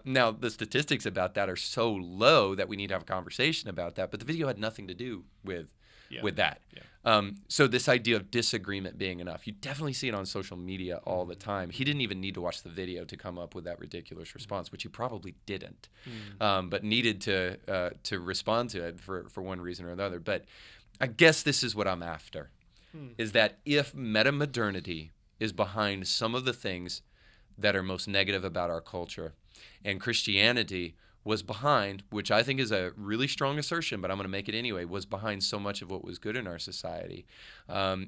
now the statistics about that are so low that we need to have a conversation about that, but the video had nothing to do with that. Yeah. So this idea of disagreement being enough, you definitely see it on social media all the time. He didn't even need to watch the video to come up with that ridiculous response, which he probably didn't, but needed to respond to it for one reason or another. But I guess this is what I'm after, is that if metamodernity is behind some of the things that are most negative about our culture, and Christianity was behind, which I think is a really strong assertion, but I'm going to make it anyway, was behind so much of what was good in our society.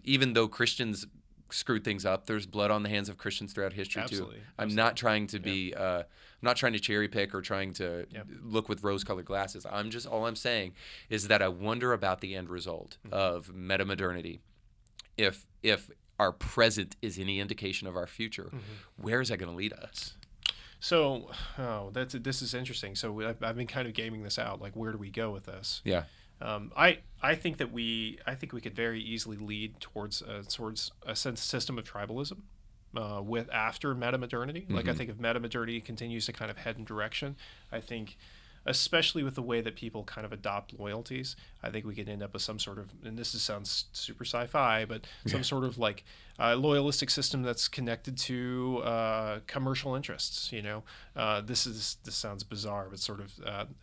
Even though Christians screwed things up, there's blood on the hands of Christians throughout history too. I'm not trying to be, I'm not trying to cherry pick or trying to look with rose-colored glasses. All I'm saying is that I wonder about the end result of metamodernity. If our present is any indication of our future, where is that going to lead us? So, this is interesting. So I've been kind of gaming this out. Like, where do we go with this? Yeah. I think we could very easily lead towards a system of tribalism with after metamodernity. Like, I think if metamodernity continues to kind of head in direction, I think, especially with the way that people kind of adopt loyalties, I think we could end up with some sort of, and this sounds super sci-fi, but some sort of like loyalistic system that's connected to commercial interests. You know, this sounds bizarre, but sort of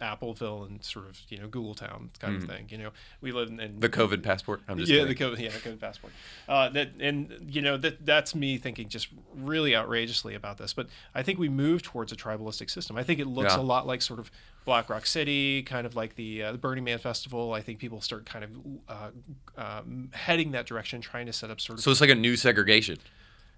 Appleville and sort of, you know, Google Town kind of thing. You know, we live in the COVID passport. I'm just kidding. The COVID passport. That's me thinking just really outrageously about this. But I think we move towards a tribalistic system. I think it looks a lot like sort of Black Rock City, kind of like the Burning Man Festival. I think people start kind of heading that direction, trying to set up sort of. So it's like a new segregation.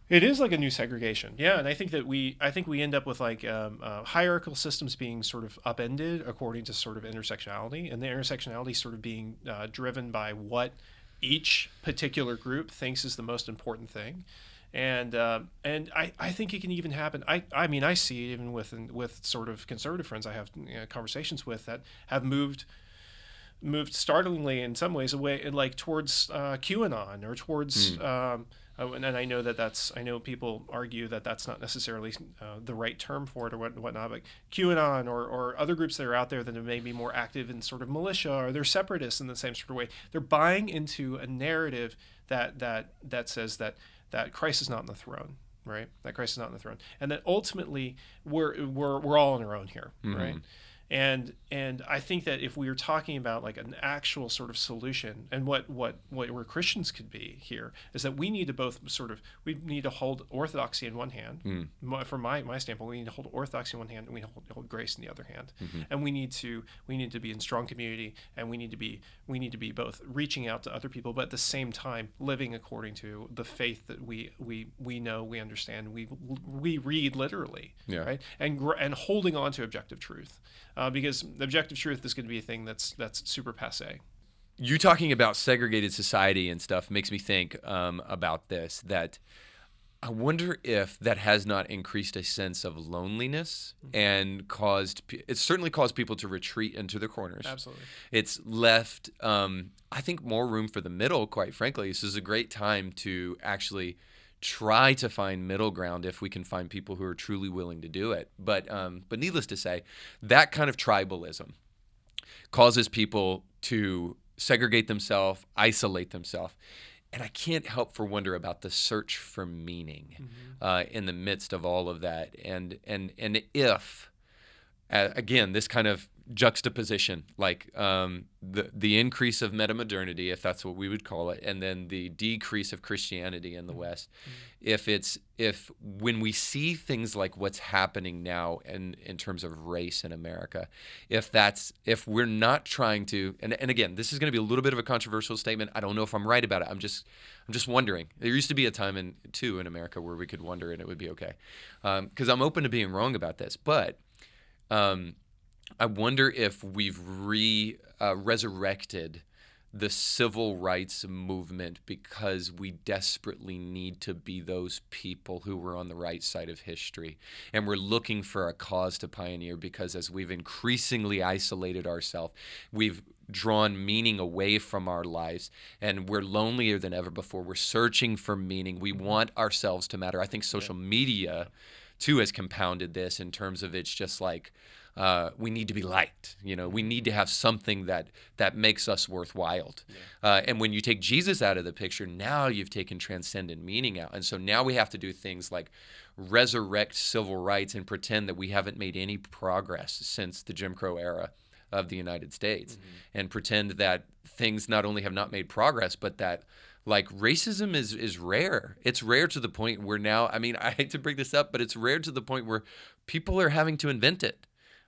It is like a new segregation, yeah. And I think we end up with like hierarchical systems being sort of upended according to sort of intersectionality, and the intersectionality sort of being driven by what each particular group thinks is the most important thing. And I think it can even happen. I mean, I see it even with sort of conservative friends I have conversations with that have moved startlingly in some ways away, like towards QAnon or towards And I know I know people argue that that's not necessarily the right term for it or whatnot, but QAnon or other groups that are out there that may be more active in sort of militia, or they're separatists in the same sort of way. They're buying into a narrative that says that Christ is not on the throne, right? That Christ is not on the throne, and that ultimately we're all on our own here, right? And I think that if we were talking about like an actual sort of solution, and what where Christians could be here, is that we need to we need to hold orthodoxy in one hand. From my standpoint, we need to hold orthodoxy in one hand, and we need to hold grace in the other hand. And we need to be in strong community, and we need to be both reaching out to other people, but at the same time living according to the faith that we know, we understand, we read literally, right? And holding on to objective truth. Because objective truth is going to be a thing that's super passé. You talking about segregated society and stuff makes me think about this, that I wonder if that has not increased a sense of loneliness and it's certainly caused people to retreat into their corners. Absolutely. It's left, I think, more room for the middle, quite frankly. This is a great time to actually try to find middle ground if we can find people who are truly willing to do it. But needless to say, that kind of tribalism causes people to segregate themselves, isolate themselves. And I can't help but wonder about the search for meaning in the midst of all of that. And if, again, this kind of juxtaposition, like the increase of metamodernity, if that's what we would call it, and then the decrease of Christianity in the West, if when we see things like what's happening now in terms of race in America, if we're not trying to, and again, this is going to be a little bit of a controversial statement. I don't know if I'm right about it. I'm just wondering. There used to be a time in America where we could wonder and it would be okay, because I'm open to being wrong about this, but I wonder if we've resurrected the civil rights movement because we desperately need to be those people who were on the right side of history. And we're looking for a cause to pioneer because as we've increasingly isolated ourselves, we've drawn meaning away from our lives, and we're lonelier than ever before. We're searching for meaning. We want ourselves to matter. I think social media, too, has compounded this in terms of it's just like, we need to be liked. We need to have something that makes us worthwhile. And when you take Jesus out of the picture, now you've taken transcendent meaning out. And so now we have to do things like resurrect civil rights and pretend that we haven't made any progress since the Jim Crow era of the United States, and pretend that things not only have not made progress, but that like racism is rare. It's rare to the point where now, I mean, I hate to bring this up, but it's rare to the point where people are having to invent it.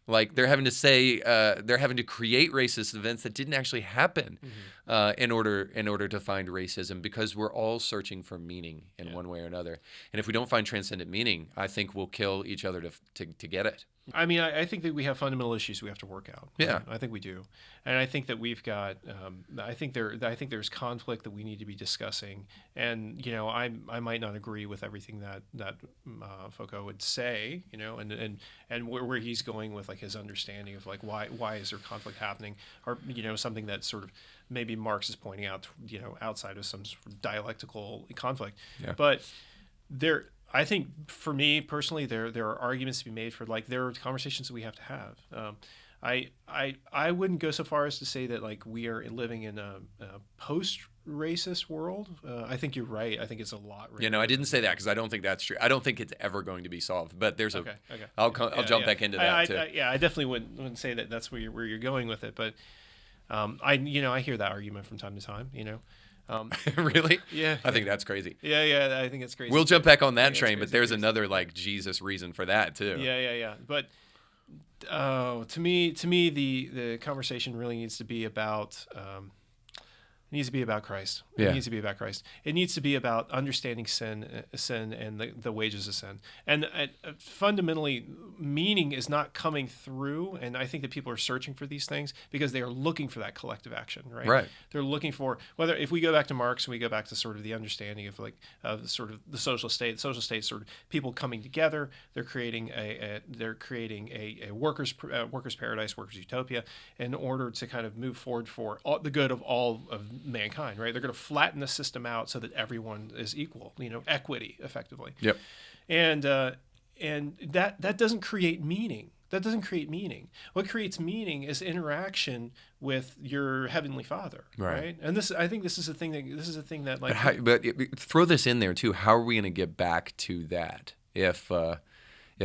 Like they're having to say, they're having to create racist events that didn't actually happen in order to find racism, because we're all searching for meaning in one way or another. And if we don't find transcendent meaning, I think we'll kill each other to get it. I mean, I think that we have fundamental issues we have to work out. Yeah, I think we do, and I think that we've got. I think there's conflict that we need to be discussing, and I might not agree with everything that Foucault would say, and where he's going with like his understanding of like why is there conflict happening, or something that sort of maybe Marx is pointing out, outside of some sort of dialectical conflict, but there. I think for me personally, there are arguments to be made for like there are conversations that we have to have. I wouldn't go so far as to say that like we are living in a post-racist world. I think you're right. I think it's a lot. I didn't say that because I don't think that's true. I don't think it's ever going to be solved. But there's okay. I'll jump back into that too. I definitely wouldn't say that that's where you're going with it. But I hear that argument from time to time. Really? Yeah. I think that's crazy. Yeah, I think it's crazy. We'll jump back on that train, but there's another like Jesus reason for that too. Yeah. But to me, the conversation really needs to be about Christ. Yeah. It needs to be about Christ. It needs to be about understanding sin and the wages of sin. And fundamentally, meaning is not coming through. And I think that people are searching for these things because they are looking for that collective action, right? Right. They're looking for if we go back to Marx and we go back to sort of the understanding of of sort of the social state. The social state, sort of people coming together. They're creating a workers paradise, workers utopia, in order to kind of move forward for the good of all of mankind, right? They're going to flatten the system out so that everyone is equal, equity, effectively. Yep. And that doesn't create meaning. That doesn't create meaning. What creates meaning is interaction with your heavenly Father, right? And I think this is a thing that like. But throw this in there too. How are we going to get back to that if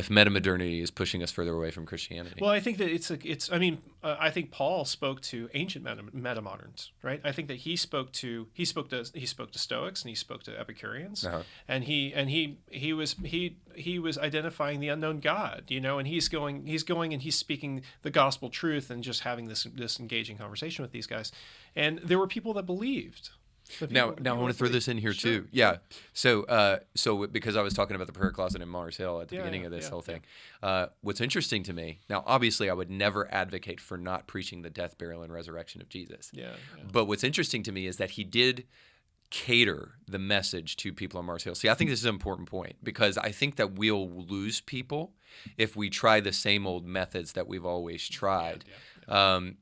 metamodernity is pushing us further away from Christianity? Well, I think that I think Paul spoke to ancient metamoderns, right? I think that he spoke to Stoics and he spoke to Epicureans, and he was identifying the unknown God, and he's going and he's speaking the gospel truth and just having this engaging conversation with these guys, and there were people that believed. Now I want to throw this in here too. Yeah. So because I was talking about the prayer closet in Mars Hill at the beginning of this whole thing, what's interesting to me, now obviously I would never advocate for not preaching the death, burial, and resurrection of Jesus. But what's interesting to me is that he did cater the message to people on Mars Hill. See, I think this is an important point because I think that we'll lose people if we try the same old methods that we've always tried. And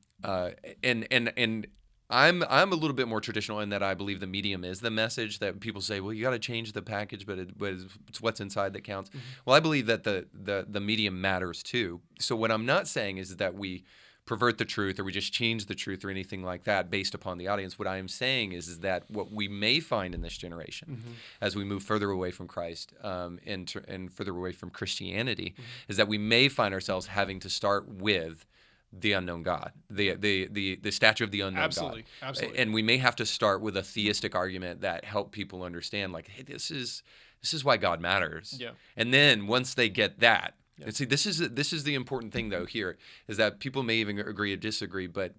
I'm a little bit more traditional in that I believe the medium is the message. That people say, well, you got to change the package, but it's what's inside that counts. Well, I believe that the medium matters too. So what I'm not saying is that we pervert the truth or we just change the truth or anything like that based upon the audience. What I am saying is that what we may find in this generation as we move further away from Christ and further away from Christianity is that we may find ourselves having to start with the unknown God, the statue of the unknown God. Absolutely. And we may have to start with a theistic argument that help people understand, like, hey, this is why God matters. Yeah. And then once they get that, and see, this is the important thing though here is that people may even agree or disagree, but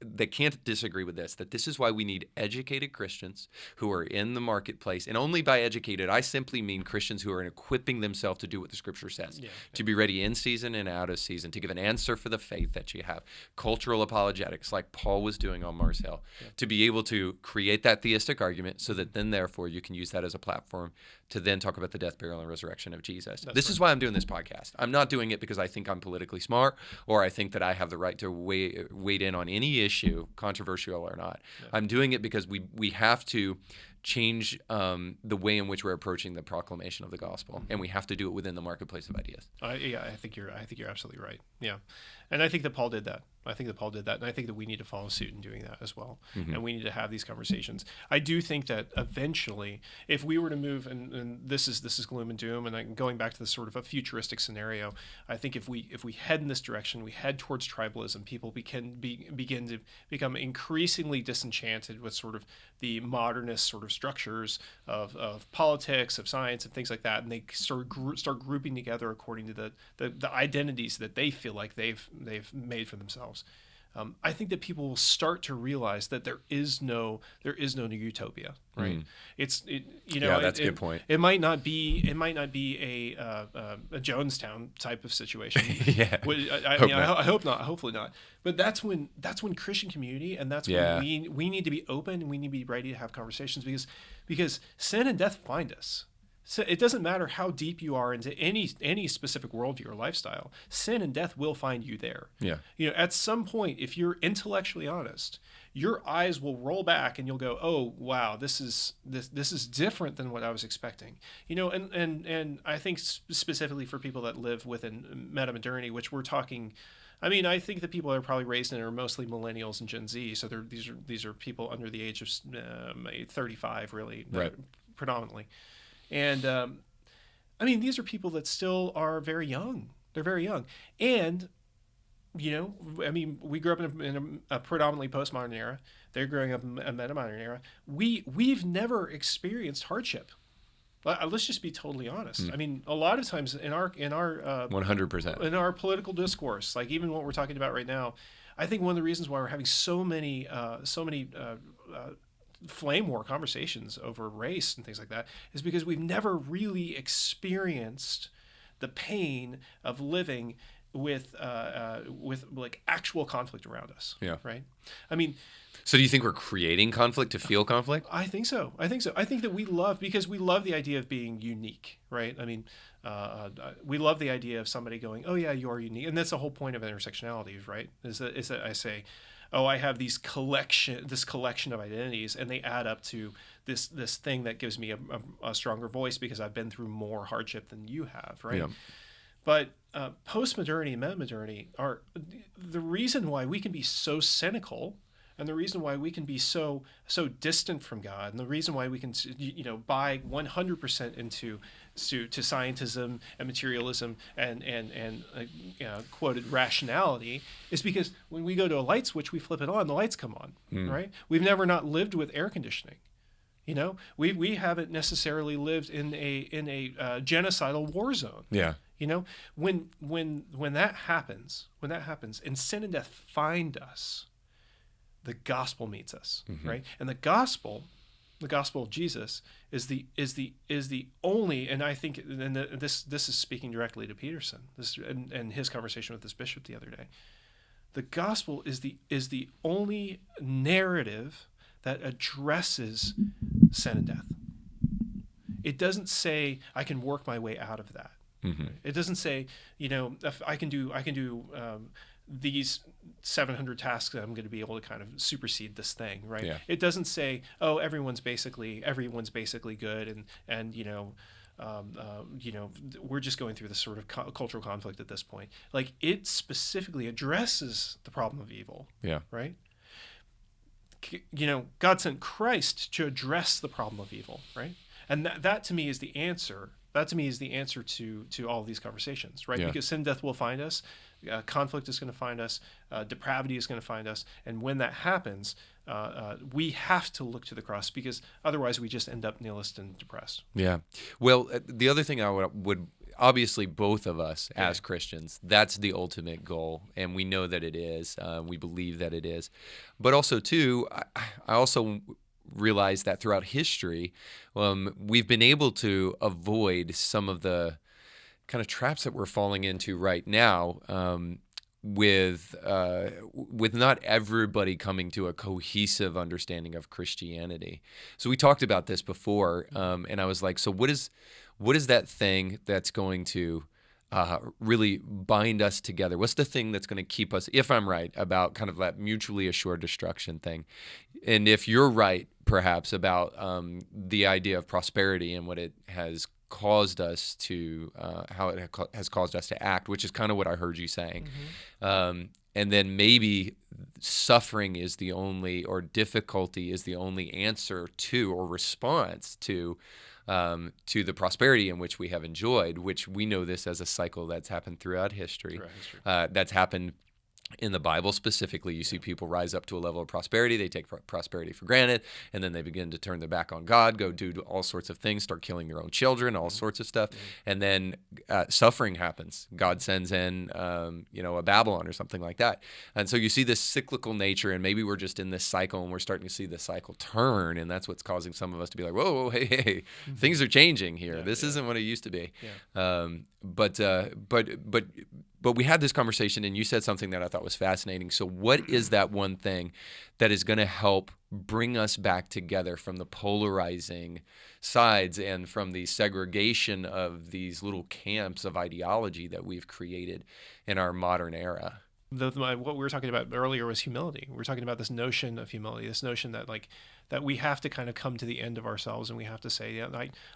they can't disagree with this, that this is why we need educated Christians who are in the marketplace. And only by educated, I simply mean Christians who are equipping themselves to do what the scripture says, to be ready in season and out of season, to give an answer for the faith that you have, cultural apologetics like Paul was doing on Mars Hill, to be able to create that theistic argument so that then therefore you can use that as a platform to then talk about the death, burial, and resurrection of Jesus. This is why I'm doing this podcast. I'm not doing it because I think I'm politically smart or I think that I have the right to wade in on any issue, controversial or not. I'm doing it because we have to change the way in which we're approaching the proclamation of the gospel, and we have to do it within the marketplace of ideas. I think you're absolutely right. Yeah, and I think that Paul did that. And I think that we need to follow suit in doing that as well. And we need to have these conversations. I do think that eventually, if we were to move, and this is gloom and doom, and going back to this sort of a futuristic scenario, I think if we head in this direction, we head towards tribalism, people begin to become increasingly disenchanted with sort of the modernist sort of structures of politics, of science, and things like that, and they start grouping together according to the identities that they feel like they've made for themselves. I think that people will start to realize that there is no new utopia, right? That's a good point. It might not be a Jonestown type of situation. I hope not. Hopefully not. But that's when Christian community, and that's when we need to be open and we need to be ready to have conversations because sin and death find us. So it doesn't matter how deep you are into any specific worldview or lifestyle. Sin and death will find you there. Yeah. At some point, if you're intellectually honest, your eyes will roll back and you'll go, "Oh, wow, this is different than what I was expecting." And I think specifically for people that live within metamodernity, which we're talking. I mean, I think the people that are probably raised in it are mostly millennials and Gen Z. So these are people under the age of 35, really, right. Predominantly. And these are people that still are very young. They're very young. And, we grew up in a predominantly postmodern era. They're growing up in a metamodern era. We've never experienced hardship. Let's just be totally honest. I mean, a lot of times in our 100% in our political discourse, like even what we're talking about right now, I think one of the reasons why we're having so many flame war conversations over race and things like that is because we've never really experienced the pain of living with like actual conflict around us. Yeah. Right. I mean, so do you think we're creating conflict to feel conflict? I think so. I think that we love the idea of being unique, right? I mean, we love the idea of somebody going, "Oh yeah, you are unique," and that's the whole point of intersectionality, right? Is that I say, I have this collection of identities, and they add up to this thing that gives me a stronger voice because I've been through more hardship than you have, right? Yeah. But postmodernity and metamodernity are the reason why we can be so cynical, and the reason why we can be so distant from God, and the reason why we can buy 100% into scientism and materialism and quoted rationality is because when we go to a light switch, we flip it on, the lights come on, right? We've never not lived with air conditioning. We haven't necessarily lived in a genocidal war zone. Yeah. When that happens, and sin and death find us, the gospel meets us, right? And the gospel of Jesus is the only, and I think, and this is speaking directly to Peterson, and his conversation with this bishop the other day. The gospel is the only narrative that addresses sin and death. It doesn't say I can work my way out of that. It doesn't say, if I can do these 700 tasks, I'm going to be able to kind of supersede this thing, right? Yeah. It doesn't say, everyone's basically good, and we're just going through this sort of cultural conflict at this point. Like, it specifically addresses the problem of evil. Yeah. Right. God sent Christ to address the problem of evil, right? And that to me is the answer. That to me is the answer to all of these conversations, right? Yeah. Because sin, death will find us, conflict is going to find us, depravity is going to find us, and when that happens, we have to look to the cross, because otherwise we just end up nihilist and depressed. Yeah. Well, the other thing I would obviously, both of us as Christians, that's the ultimate goal, and we know that it is. We believe that it is. But also, too, I also realize that throughout history, we've been able to avoid some of the kind of traps that we're falling into right now, with not everybody coming to a cohesive understanding of Christianity. So we talked about this before, and I was like, so what is that thing that's going to really bind us together? What's the thing that's going to keep us, if I'm right, about kind of that mutually assured destruction thing? And if you're right, perhaps, about the idea of prosperity and what it has caused us to, how it has caused us to act, which is kind of what I heard you saying. And then maybe suffering is the only, or difficulty is the only answer to, or response to the prosperity in which we have enjoyed, which we know this as a cycle that's happened throughout history. That's happened in the Bible specifically. You see people rise up to a level of prosperity, they take prosperity for granted, and then they begin to turn their back on God, go do all sorts of things, start killing their own children, all sorts of stuff. And then suffering happens. God sends in, a Babylon or something like that. And so you see this cyclical nature, and maybe we're just in this cycle, and we're starting to see the cycle turn, and that's what's causing some of us to be like, whoa, hey, things are changing here. This isn't what it used to be. But we had this conversation, and you said something that I thought was fascinating. So what is that one thing that is going to help bring us back together from the polarizing sides and from the segregation of these little camps of ideology that we've created in our modern era? What we were talking about earlier was humility. We were talking about this notion of humility, this notion that that we have to kind of come to the end of ourselves, and we have to say,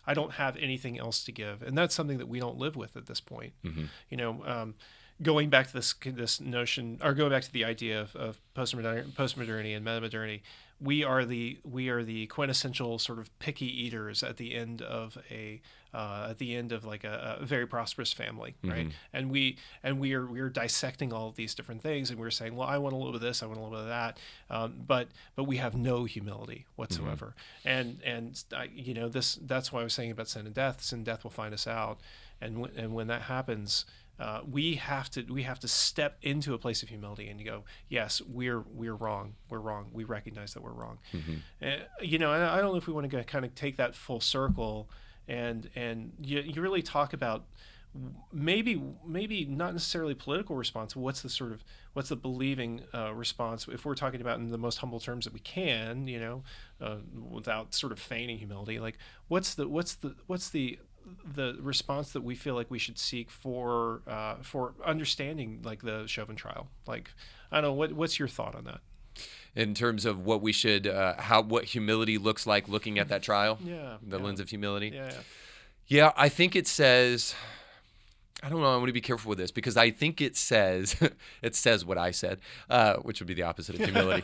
I don't have anything else to give. And that's something that we don't live with at this point. Going back to this notion, or going back to the idea of postmodernity and metamodernity, we are the quintessential sort of picky eaters at the end of like a very prosperous family, right? And we are dissecting all of these different things, and we're saying, well, I want a little bit of this, I want a little bit of that, but we have no humility whatsoever. And that's why I was saying about sin and death. Sin and death will find us out, and when that happens, we have to step into a place of humility and go, yes, we're wrong. We're wrong. We recognize that we're wrong. And I don't know if we want to kind of take that full circle and you really talk about maybe not necessarily political response. What's the believing response, if we're talking about in the most humble terms that we can, without sort of feigning humility? Like, what's the response that we feel like we should seek for understanding, like, the Chauvin trial? Like, I don't know, what's your thought on that? in terms of what we should, what humility looks like looking at that trial. The lens of humility. Yeah, I think it says. I don't know. I want to be careful with this because I think it says what I said, which would be the opposite of humility.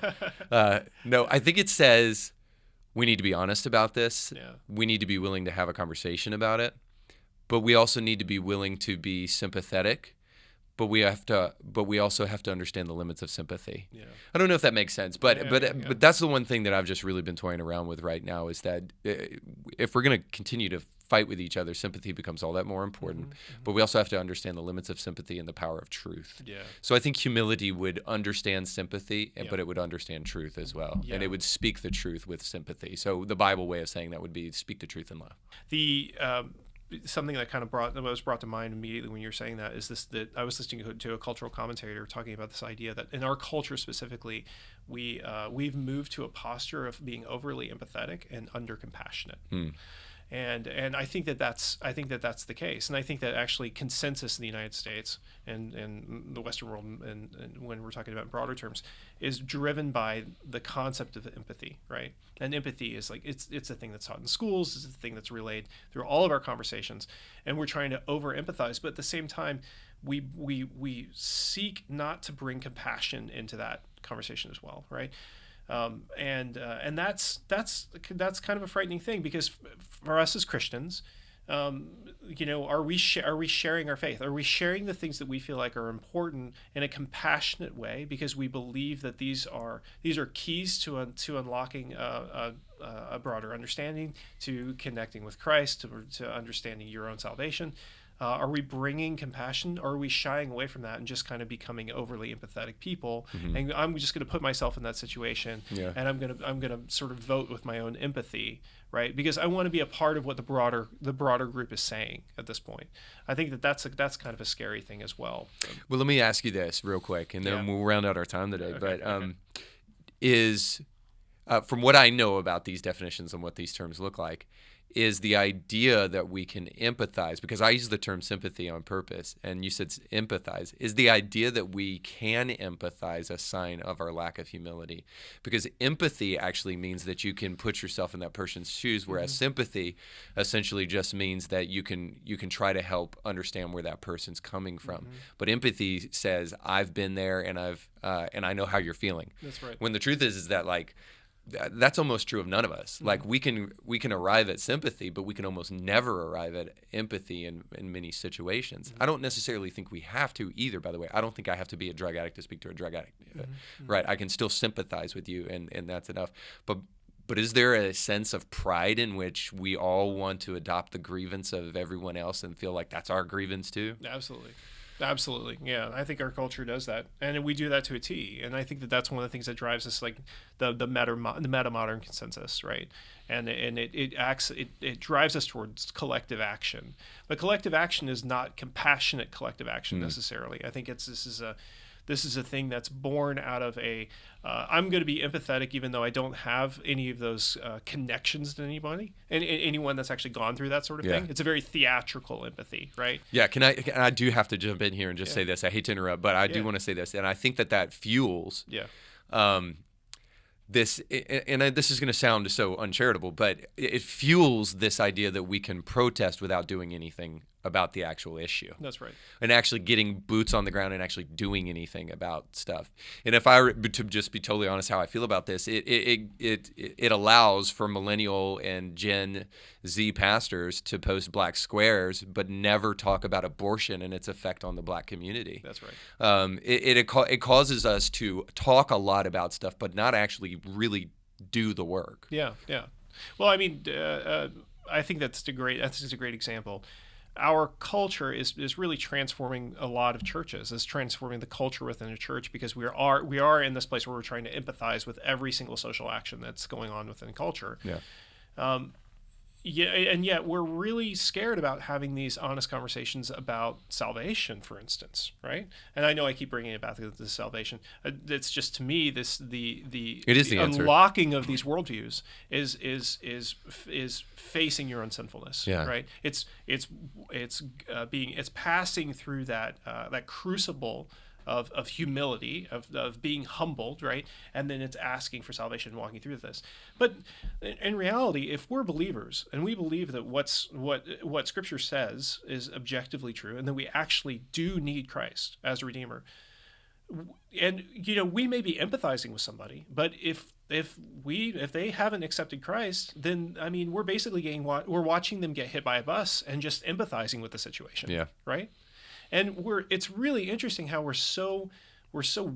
No, I think it says we need to be honest about this. We need to be willing to have a conversation about it, but we also need to be willing to be sympathetic. But we also have to understand the limits of sympathy. I don't know if that makes sense, but that's the one thing that I've just really been toying around with right now is that if we're going to continue to fight with each other, sympathy becomes all that more important. But we also have to understand the limits of sympathy and the power of truth. So I think humility would understand sympathy, but it would understand truth as well, and it would speak the truth with sympathy. So the Bible way of saying that would be speak the truth in love. Something that kind of was brought to mind immediately when you're saying that is that I was listening to a cultural commentator talking about this idea that in our culture specifically, we've moved to a posture of being overly empathetic and under compassionate. And I think that's the case, and I think that actually consensus in the United States and the Western world, and when we're talking about in broader terms, is driven by the concept of empathy, right? And empathy is like it's a thing that's taught in schools, it's a thing that's relayed through all of our conversations, and we're trying to over empathize, but at the same time, we seek not to bring compassion into that conversation as well, right? And that's kind of a frightening thing because for us as Christians, are we sharing our faith? Are we sharing the things that we feel like are important in a compassionate way because we believe that these are keys to unlocking a broader understanding, to connecting with Christ, to understanding your own salvation? Are we bringing compassion, or are we shying away from that and just kind of becoming overly empathetic people? And I'm just going to put myself in that situation, and I'm going to sort of vote with my own empathy, right? Because I want to be a part of what the broader group is saying at this point. I think that's kind of a scary thing as well. Well, let me ask you this real quick, and then we'll round out our time today. Okay, but from what I know about these definitions and what these terms look like, is the idea that we can empathize, because I use the term sympathy on purpose, and you said empathize, is the idea that we can empathize a sign of our lack of humility? Because empathy actually means that you can put yourself in that person's shoes, whereas sympathy essentially just means that you can try to help understand where that person's coming from. But empathy says, I've been there and I know how you're feeling. That's right. When the truth is that like, that's almost true of none of us. Like we can arrive at sympathy, but we can almost never arrive at empathy in many situations. I don't necessarily think we have to either, by the way. I don't think I have to be a drug addict to speak to a drug addict. Right? I can still sympathize with you, and that's enough. But is there a sense of pride in which we all want to adopt the grievance of everyone else and feel like that's our grievance too? Absolutely. Yeah. I think our culture does that, and we do that to a T. And I think that that's one of the things that drives us, like the metamodern consensus, right? And it drives us towards collective action. But collective action is not compassionate collective action necessarily. I think this is a thing that's born out of I'm going to be empathetic even though I don't have any of those connections to anybody, and anyone that's actually gone through that sort of thing. It's a very theatrical empathy, right? Yeah, I do have to jump in here and just say this. I hate to interrupt, but I do want to say this, and I think that fuels this, and this is going to sound so uncharitable, but it fuels this idea that we can protest without doing anything about the actual issue. That's right. And actually getting boots on the ground and actually doing anything about stuff. And if I were to just be totally honest how I feel about this, it allows for millennial and Gen Z pastors to post black squares but never talk about abortion and its effect on the black community. That's right. It causes us to talk a lot about stuff but not actually really do the work. Yeah. Well, I mean, I think that's a great example. Our culture is really transforming a lot of churches. It's transforming the culture within a church because we are in this place where we're trying to empathize with every single social action that's going on within culture. And yet we're really scared about having these honest conversations about salvation, for instance, right? And I know I keep bringing it back to salvation. It's just, to me, the unlocking of these worldviews is facing your own sinfulness, right? It's passing through that crucible of humility, of being humbled, right? And then it's asking for salvation and walking through this. But in reality, if we're believers and we believe that what Scripture says is objectively true, and that we actually do need Christ as a Redeemer, and we may be empathizing with somebody, but if they haven't accepted Christ, then I mean we're basically we're watching them get hit by a bus and just empathizing with the situation. Yeah. Right. And it's really interesting how we're so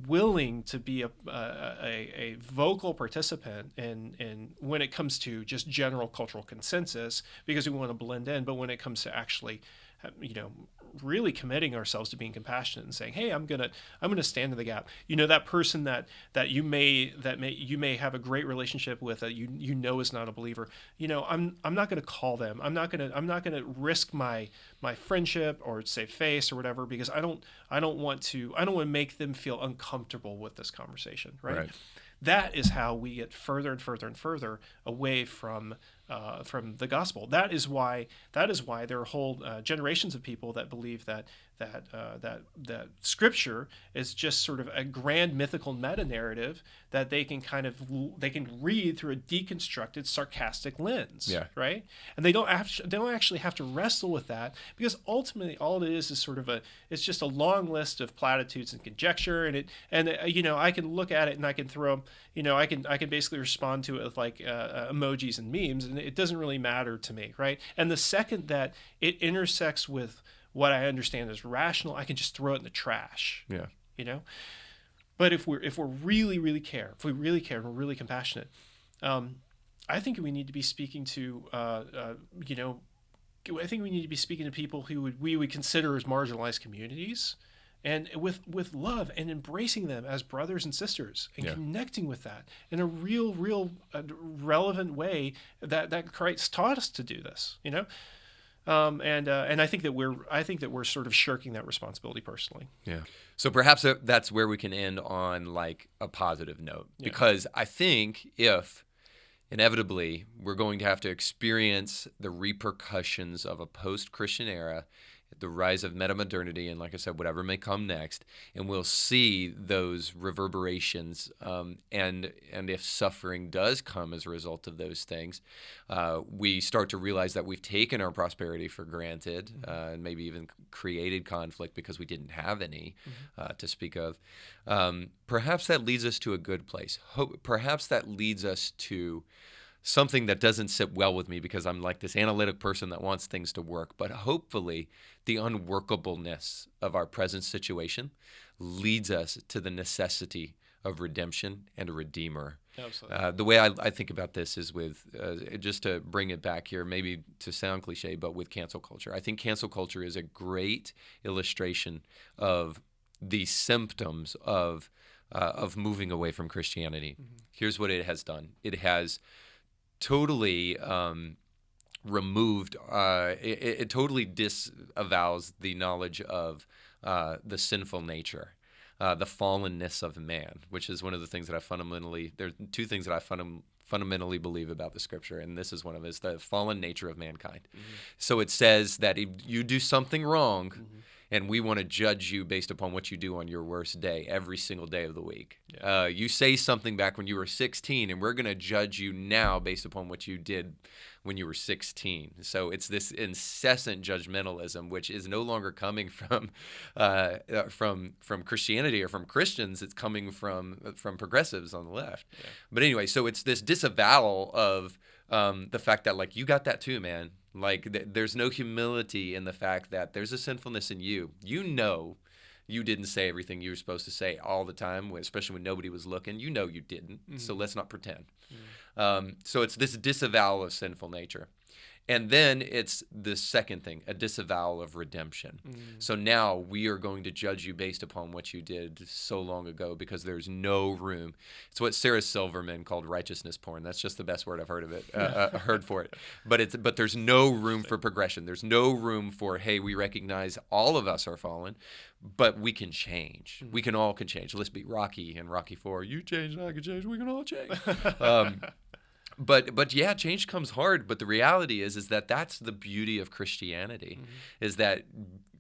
willing to be a vocal participant in when it comes to just general cultural consensus, because we want to blend in. But when it comes to actually, really committing ourselves to being compassionate and saying, hey, I'm gonna stand in the gap. That person that you may have a great relationship with, that is not a believer. I'm not gonna call them. I'm not gonna risk my friendship or save face or whatever, because I don't want to make them feel uncomfortable with this conversation. Right. That is how we get further and further and further away from the gospel. That is why there are whole generations of people that believe that Scripture is just sort of a grand mythical meta narrative that they can read through a deconstructed, sarcastic lens. Yeah. Right. And they don't actually have to wrestle with that, because ultimately all it is sort of it's just a long list of platitudes and conjecture, and I can look at it and I can throw, I can basically respond to it with like emojis and memes, and it doesn't really matter to me, right? And the second that it intersects with what I understand as rational, I can just throw it in the trash. Yeah. But if we really care, and we're really compassionate, I think we need to be speaking to people who we would consider as marginalized communities, and with love, and embracing them as brothers and sisters, and connecting with that in a real relevant way that Christ taught us to do this. And I think that we're sort of shirking that responsibility personally. Yeah. So perhaps that's where we can end on like a positive note, because I think if inevitably we're going to have to experience the repercussions of a post-Christian era, the rise of metamodernity, and like I said, whatever may come next, and we'll see those reverberations. And if suffering does come as a result of those things, we start to realize that we've taken our prosperity for granted, and maybe even created conflict because we didn't have any to speak of. Perhaps that leads us to a good place. Perhaps that leads us to something that doesn't sit well with me, because I'm like this analytic person that wants things to work. But hopefully the unworkableness of our present situation leads us to the necessity of redemption and a redeemer. Absolutely. The way I think about this is with, just to bring it back here, maybe to sound cliche, but with cancel culture. I think cancel culture is a great illustration of the symptoms of moving away from Christianity. Here's what it has done. It has totally removed, it totally disavows the knowledge of the sinful nature, the fallenness of man, which is one of the things that there are two things that I fundamentally believe about the Scripture, and this is one of them, is the fallen nature of mankind. So it says that if you do something wrong, and we want to judge you based upon what you do on your worst day, every single day of the week. Yeah. You say something back when you were 16, and we're going to judge you now based upon what you did when you were 16. So it's this incessant judgmentalism, which is no longer coming from Christianity or from Christians. It's coming from progressives on the left. Yeah. But anyway, so it's this disavowal of the fact that, like, you got that too, man. Like, there's no humility in the fact that there's a sinfulness in you. You didn't say everything you were supposed to say all the time, especially when nobody was looking. You didn't, so let's not pretend. So it's this disavowal of sinful nature. And then it's the second thing, a disavowal of redemption. So now we are going to judge you based upon what you did so long ago, because there's no room. It's what Sarah Silverman called righteousness porn. That's just the best word I've heard of it, heard for it. But there's no room for progression. There's no room for, hey, we recognize all of us are fallen, but we can change. We can all change. Let's be Rocky and Rocky IV. You change, I can change. We can all change. But yeah, change comes hard. But the reality is that that's the beauty of Christianity, is that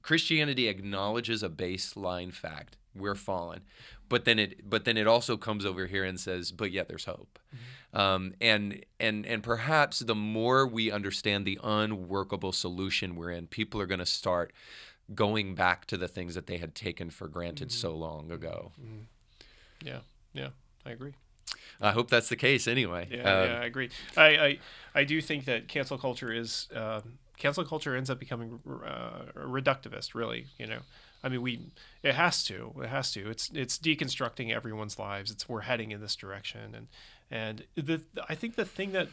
Christianity acknowledges a baseline fact. we're fallen. But then it also comes over here and says, but yet there's hope. And perhaps the more we understand the unworkable solution we're in, people are going to start going back to the things that they had taken for granted so long ago. Yeah, I agree. I hope that's the case anyway. I agree. I do think that cancel culture ends up becoming reductivist, really, I mean, it has to. It's deconstructing everyone's lives. We're heading in this direction, and I think the thing that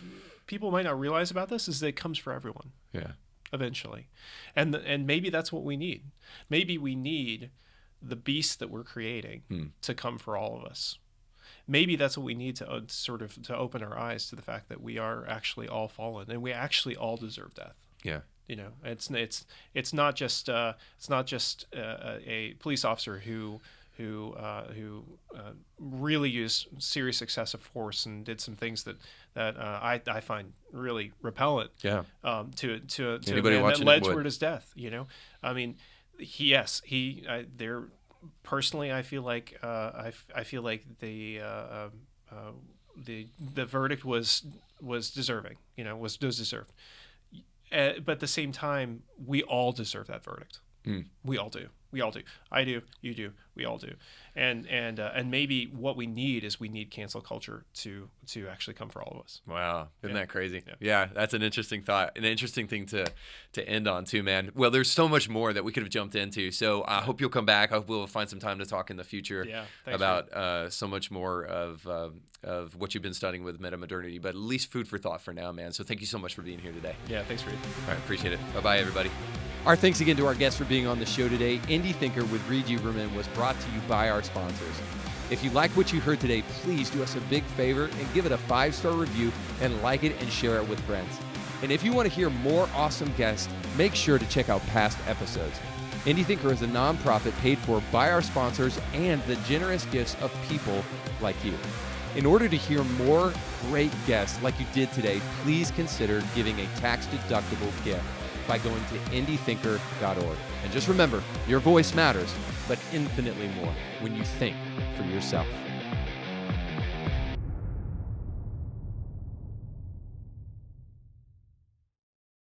people might not realize about this is that it comes for everyone. Yeah. Eventually, and maybe that's what we need. Maybe we need the beast that we're creating to come for all of us. Maybe that's what we need to to open our eyes to the fact that we are actually all fallen and we actually all deserve death. Yeah. It's not just a police officer who really used serious excessive force and did some things that I find really repellent. Yeah. To anybody a man watching that led it would. toward his death. I mean, personally, I feel like the verdict was deserving. Was deserved. But at the same time, we all deserve that verdict. We all do. I do. You do. We all do. And maybe what we need is cancel culture to actually come for all of us. Wow, isn't that crazy? Yeah, that's an interesting thought, an interesting thing to end on too, man. Well, there's so much more that we could have jumped into. So I hope you'll come back. I hope we'll find some time to talk in the future about so much more of what you've been studying with metamodernity. But at least food for thought for now, man. So thank you so much for being here today. Yeah, thanks, Reed. All right, appreciate it. Bye-bye, everybody. Our thanks again to our guests for being on the show today. Indie Thinker with Reed Huberman was brought to you by our sponsors. If you like what you heard today, please do us a big favor and give it a 5-star review and like it and share it with friends. And if you want to hear more awesome guests, make sure to check out past episodes. Indie Thinker is a nonprofit paid for by our sponsors and the generous gifts of people like you. In order to hear more great guests like you did today, please consider giving a tax-deductible gift by going to indiethinker.org. And just remember, your voice matters, but infinitely more when you think for yourself.